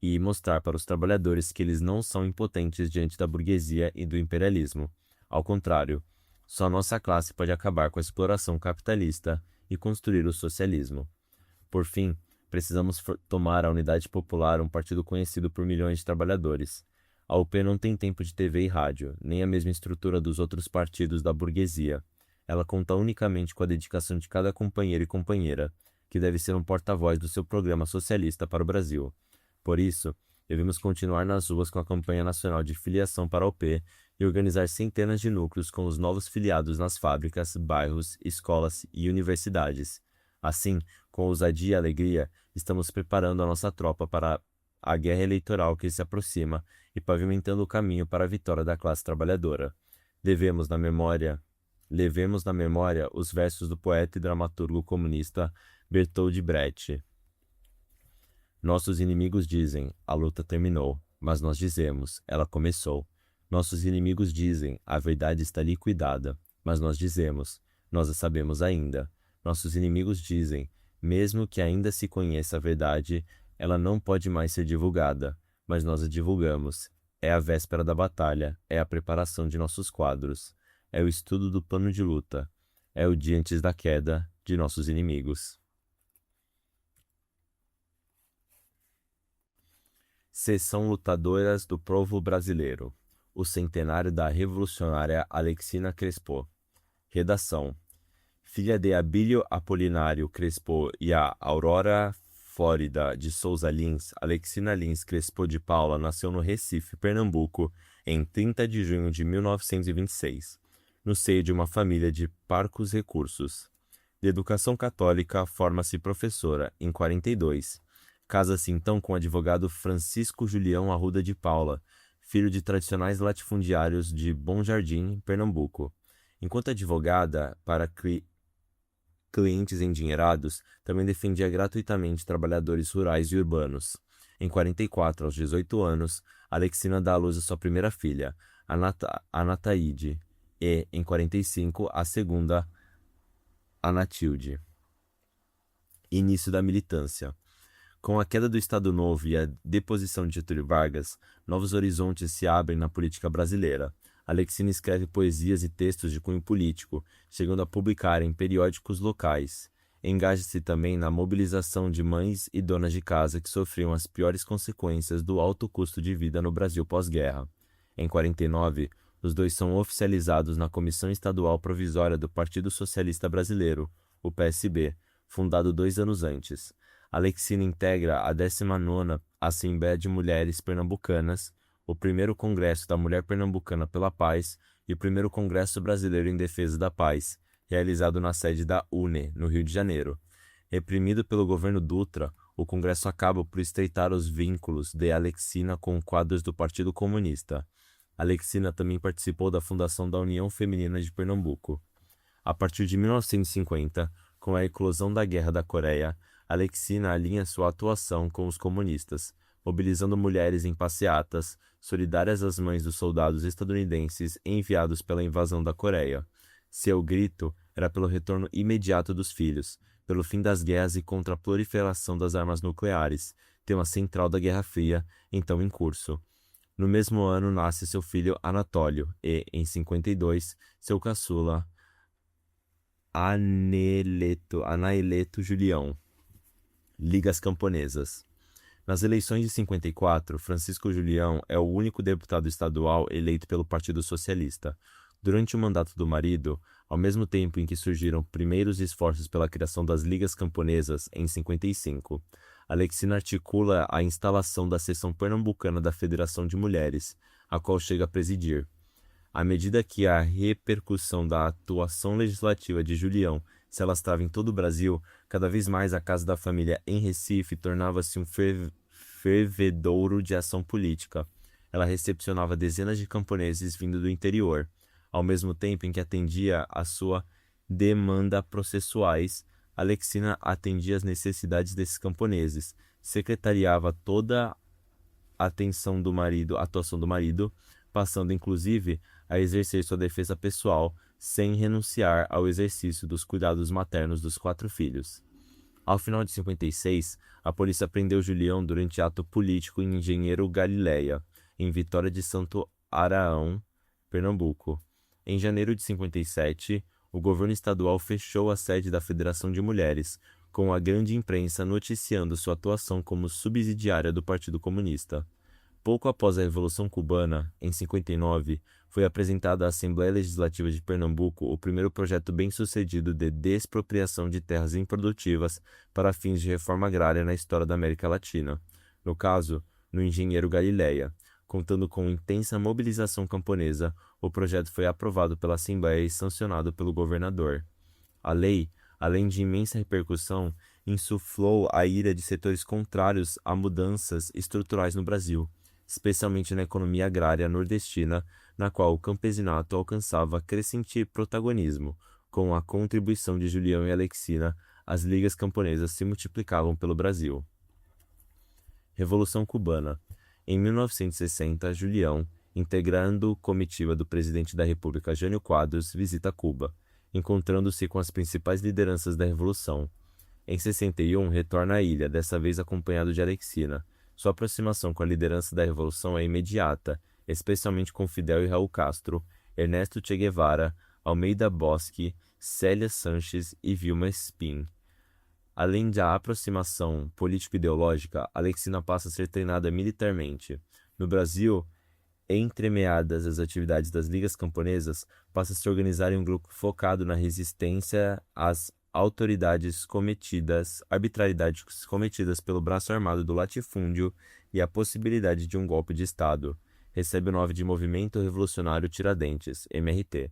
e mostrar para os trabalhadores que eles não são impotentes diante da burguesia e do imperialismo. Ao contrário, só nossa classe pode acabar com a exploração capitalista e construir o socialismo. Por fim, precisamos tomar a Unidade Popular, um partido conhecido por milhões de trabalhadores. A UP não tem tempo de TV e rádio, nem a mesma estrutura dos outros partidos da burguesia. Ela conta unicamente com a dedicação de cada companheiro e companheira, que deve ser um porta-voz do seu programa socialista para o Brasil. Por isso, devemos continuar nas ruas com a campanha nacional de filiação para a UP e organizar centenas de núcleos com os novos filiados nas fábricas, bairros, escolas e universidades. Assim, com ousadia e alegria, estamos preparando a nossa tropa para a guerra eleitoral que se aproxima e pavimentando o caminho para a vitória da classe trabalhadora. Levemos na memória os versos do poeta e dramaturgo comunista Bertold Brecht. Nossos inimigos dizem, a luta terminou, mas nós dizemos, ela começou. Nossos inimigos dizem, a verdade está liquidada, mas nós dizemos, nós a sabemos ainda. Nossos inimigos dizem, mesmo que ainda se conheça a verdade, ela não pode mais ser divulgada, mas nós a divulgamos. É a véspera da batalha, é a preparação de nossos quadros, é o estudo do plano de luta, é o dia antes da queda de nossos inimigos. Seção Lutadoras do Povo Brasileiro. O centenário da revolucionária Alexina Crespo. Redação. Filha de Abílio Apolinário Crespo e a Aurora Flórida de Souza Lins, Alexina Lins Crespo de Paula nasceu no Recife, Pernambuco, em 30 de junho de 1926, no seio de uma família de parcos recursos. De educação católica, forma-se professora em 42. Casa-se então com o advogado Francisco Julião Arruda de Paula, filho de tradicionais latifundiários de Bom Jardim, Pernambuco. Enquanto advogada para clientes endinheirados, também defendia gratuitamente trabalhadores rurais e urbanos. Em 44, aos 18 anos, Alexina dá à luz a sua primeira filha, Anataíde, e, em 45, a segunda, Anatilde. Início da militância. Com a queda do Estado Novo e a deposição de Getúlio Vargas, novos horizontes se abrem na política brasileira. Alexina escreve poesias e textos de cunho político, chegando a publicar em periódicos locais. Engaja-se também na mobilização de mães e donas de casa que sofriam as piores consequências do alto custo de vida no Brasil pós-guerra. Em 49, os dois são oficializados na Comissão Estadual Provisória do Partido Socialista Brasileiro, o PSB, fundado 2 anos antes. Alexina integra a 19ª Assembleia de Mulheres Pernambucanas, o primeiro Congresso da Mulher Pernambucana pela Paz e o primeiro Congresso Brasileiro em Defesa da Paz, realizado na sede da UNE, no Rio de Janeiro. Reprimido pelo governo Dutra, o Congresso acaba por estreitar os vínculos de Alexina com quadros do Partido Comunista. Alexina também participou da fundação da União Feminina de Pernambuco. A partir de 1950, com a eclosão da Guerra da Coreia, Alexina alinha sua atuação com os comunistas, mobilizando mulheres em passeatas, solidárias às mães dos soldados estadunidenses enviados pela invasão da Coreia. Seu grito era pelo retorno imediato dos filhos, pelo fim das guerras e contra a proliferação das armas nucleares, tema central da Guerra Fria, então em curso. No mesmo ano nasce seu filho Anatólio e, em 52, seu caçula Anaeleto Julião. Ligas Camponesas. Nas eleições de 54, Francisco Julião é o único deputado estadual eleito pelo Partido Socialista. Durante o mandato do marido, ao mesmo tempo em que surgiram primeiros esforços pela criação das Ligas Camponesas, em 55, Alexina articula a instalação da seção pernambucana da Federação de Mulheres, a qual chega a presidir. À medida que a repercussão da atuação legislativa de Julião se alastrava em todo o Brasil, cada vez mais a Casa da Família em Recife tornava-se um fervedouro de ação política. Ela recepcionava dezenas de camponeses vindo do interior, ao mesmo tempo em que atendia à sua demanda processuais. Alexina atendia às necessidades desses camponeses, secretariava toda a atuação do marido, passando inclusive a exercer sua defesa pessoal, sem renunciar ao exercício dos cuidados maternos dos 4 filhos. Ao final de 56, a polícia prendeu Julião durante ato político em Engenheiro Galileia, em Vitória de Santo Araão, Pernambuco. Em janeiro de 57, o governo estadual fechou a sede da Federação de Mulheres, com a grande imprensa noticiando sua atuação como subsidiária do Partido Comunista. Pouco após a Revolução Cubana, em 59, foi apresentado à Assembleia Legislativa de Pernambuco o primeiro projeto bem-sucedido de despropriação de terras improdutivas para fins de reforma agrária na história da América Latina, no caso, no Engenheiro Galileia. Contando com intensa mobilização camponesa, o projeto foi aprovado pela Assembleia e sancionado pelo governador. A lei, além de imensa repercussão, insuflou a ira de setores contrários a mudanças estruturais no Brasil, especialmente na economia agrária nordestina, na qual o campesinato alcançava crescente protagonismo. Com a contribuição de Julião e Alexina, as ligas camponesas se multiplicavam pelo Brasil. Revolução Cubana. Em 1960, Julião, integrando comitiva do presidente da República Jânio Quadros, visita Cuba, encontrando-se com as principais lideranças da Revolução. Em 61, retorna à ilha, dessa vez acompanhado de Alexina. Sua aproximação com a liderança da Revolução é imediata, especialmente com Fidel e Raul Castro, Ernesto Che Guevara, Almeida Bosque, Célia Sanches e Vilma Spin. Além da aproximação político-ideológica, Alexina passa a ser treinada militarmente. No Brasil, entremeadas as atividades das ligas camponesas, passa a se organizar em um grupo focado na resistência às arbitrariedades cometidas pelo braço armado do latifúndio e a possibilidade de um golpe de Estado. Recebe o nome de Movimento Revolucionário Tiradentes, MRT.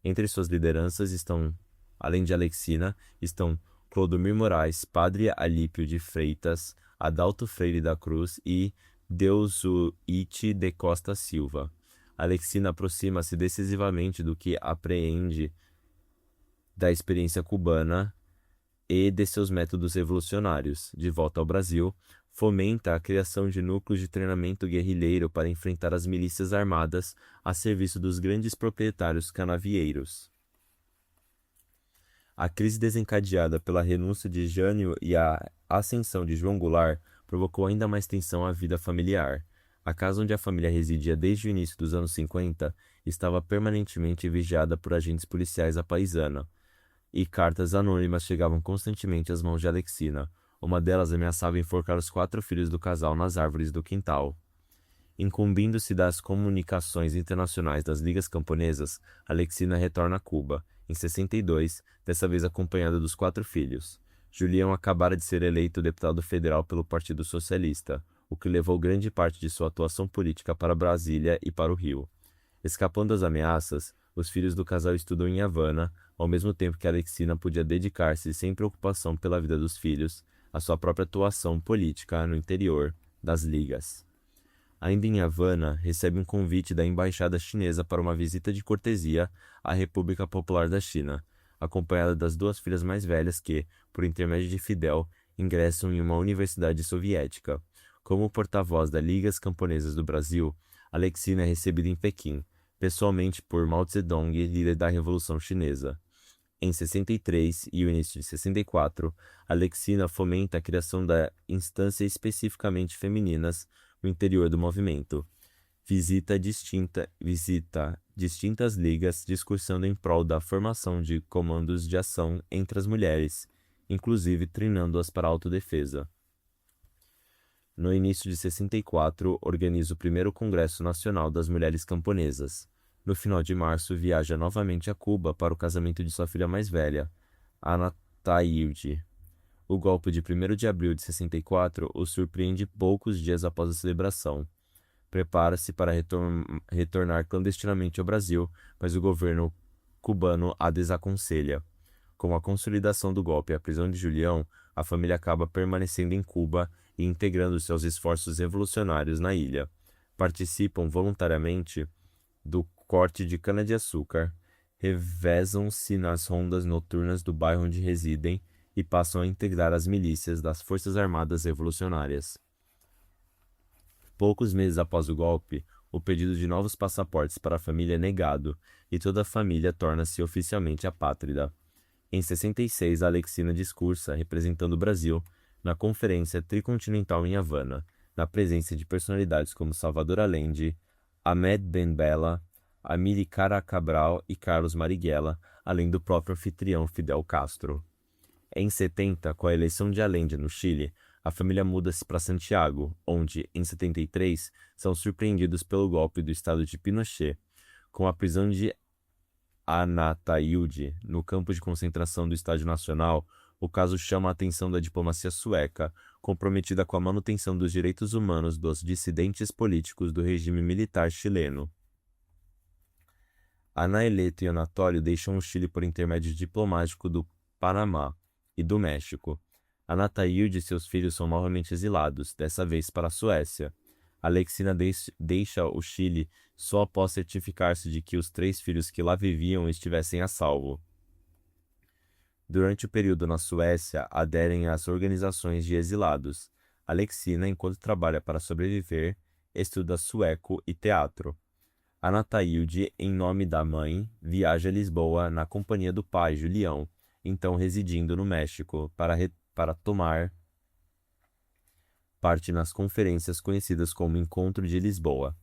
Entre suas lideranças estão, além de Alexina, estão Clodomir Moraes, Padre Alípio de Freitas, Adalto Freire da Cruz e Deusuíte de Costa Silva. Alexina aproxima-se decisivamente do que apreende da experiência cubana e de seus métodos revolucionários. De volta ao Brasil, fomenta a criação de núcleos de treinamento guerrilheiro para enfrentar as milícias armadas a serviço dos grandes proprietários canavieiros. A crise desencadeada pela renúncia de Jânio e a ascensão de João Goulart provocou ainda mais tensão à vida familiar. A casa onde a família residia desde o início dos anos 50 estava permanentemente vigiada por agentes policiais à paisana, e cartas anônimas chegavam constantemente às mãos de Alexina. Uma delas ameaçava enforcar os 4 filhos do casal nas árvores do quintal. Incumbindo-se das comunicações internacionais das ligas camponesas, Alexina retorna a Cuba, em 62, dessa vez acompanhada dos 4 filhos. Julião acabara de ser eleito deputado federal pelo Partido Socialista, o que levou grande parte de sua atuação política para Brasília e para o Rio. Escapando às ameaças, os filhos do casal estudam em Havana, ao mesmo tempo que Alexina podia dedicar-se sem preocupação pela vida dos filhos à sua própria atuação política no interior das ligas. Ainda em Havana, recebe um convite da embaixada chinesa para uma visita de cortesia à República Popular da China, acompanhada das 2 filhas mais velhas que, por intermédio de Fidel, ingressam em uma universidade soviética. Como porta-voz das Ligas Camponesas do Brasil, Alexina é recebida em Pequim, pessoalmente por Mao Zedong, líder da Revolução Chinesa. Em 63 e o início de 64, Alexina fomenta a criação da instância especificamente femininas no interior do movimento. Visita distintas ligas discursando em prol da formação de comandos de ação entre as mulheres, inclusive treinando-as para a autodefesa. No início de 64, organiza o primeiro Congresso Nacional das Mulheres Camponesas. No final de março, viaja novamente a Cuba para o casamento de sua filha mais velha, Ana Taílde. O golpe de 1º de abril de 64 o surpreende poucos dias após a celebração. Prepara-se para retornar clandestinamente ao Brasil, mas o governo cubano a desaconselha. Com a consolidação do golpe e a prisão de Julião, a família acaba permanecendo em Cuba e integrando-se aos esforços revolucionários na ilha. Participam voluntariamente do corte de cana-de-açúcar, revezam-se nas rondas noturnas do bairro onde residem e passam a integrar as milícias das Forças Armadas Revolucionárias. Poucos meses após o golpe, o pedido de novos passaportes para a família é negado e toda a família torna-se oficialmente apátrida. Em 66, a Alexina discursa representando o Brasil na Conferência Tricontinental em Havana, na presença de personalidades como Salvador Allende, Ahmed Ben Bella, Amílcar Cabral e Carlos Marighella, além do próprio anfitrião Fidel Castro. Em 70, com a eleição de Allende no Chile, a família muda-se para Santiago, onde, em 73, são surpreendidos pelo golpe do estado de Pinochet, com a prisão de Anatailde no campo de concentração do Estádio Nacional. O caso chama a atenção da diplomacia sueca, comprometida com a manutenção dos direitos humanos dos dissidentes políticos do regime militar chileno. Anaeleto e Anatólio deixam o Chile por intermédio diplomático do Panamá e do México. Anatailde e seus filhos são novamente exilados, dessa vez para a Suécia. Alexina deixa o Chile só após certificar-se de que os 3 filhos que lá viviam estivessem a salvo. Durante o período na Suécia, aderem às organizações de exilados. Alexina, enquanto trabalha para sobreviver, estuda sueco e teatro. Anatailde, em nome da mãe, viaja a Lisboa na companhia do pai, Julião, então residindo no México, para tomar parte nas conferências conhecidas como Encontro de Lisboa.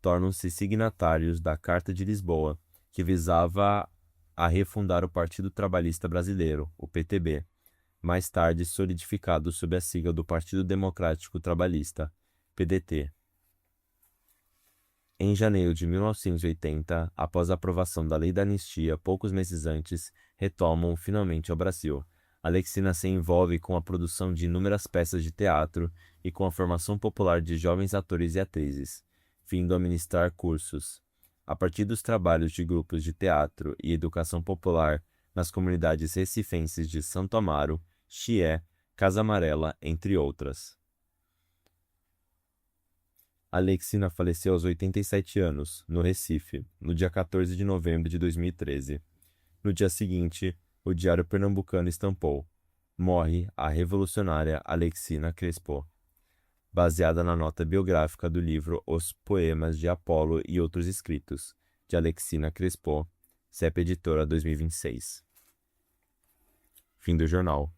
Tornam-se signatários da Carta de Lisboa, que visava a refundar o Partido Trabalhista Brasileiro, o PTB, mais tarde solidificado sob a sigla do Partido Democrático Trabalhista, PDT. Em janeiro de 1980, após a aprovação da Lei da Anistia, poucos meses antes, retomam finalmente ao Brasil. Alexina se envolve com a produção de inúmeras peças de teatro e com a formação popular de jovens atores e atrizes, vindo a ministrar cursos. A partir dos trabalhos de grupos de teatro e educação popular nas comunidades recifenses de Santo Amaro, Chié, Casa Amarela, entre outras. Alexina faleceu aos 87 anos, no Recife, no dia 14 de novembro de 2013. No dia seguinte, o Diário Pernambucano estampou: morre a revolucionária Alexina Crespo, baseada na nota biográfica do livro Os Poemas de Apolo e Outros Escritos, de Alexina Crespo, CEP Editora 2026. Fim do jornal.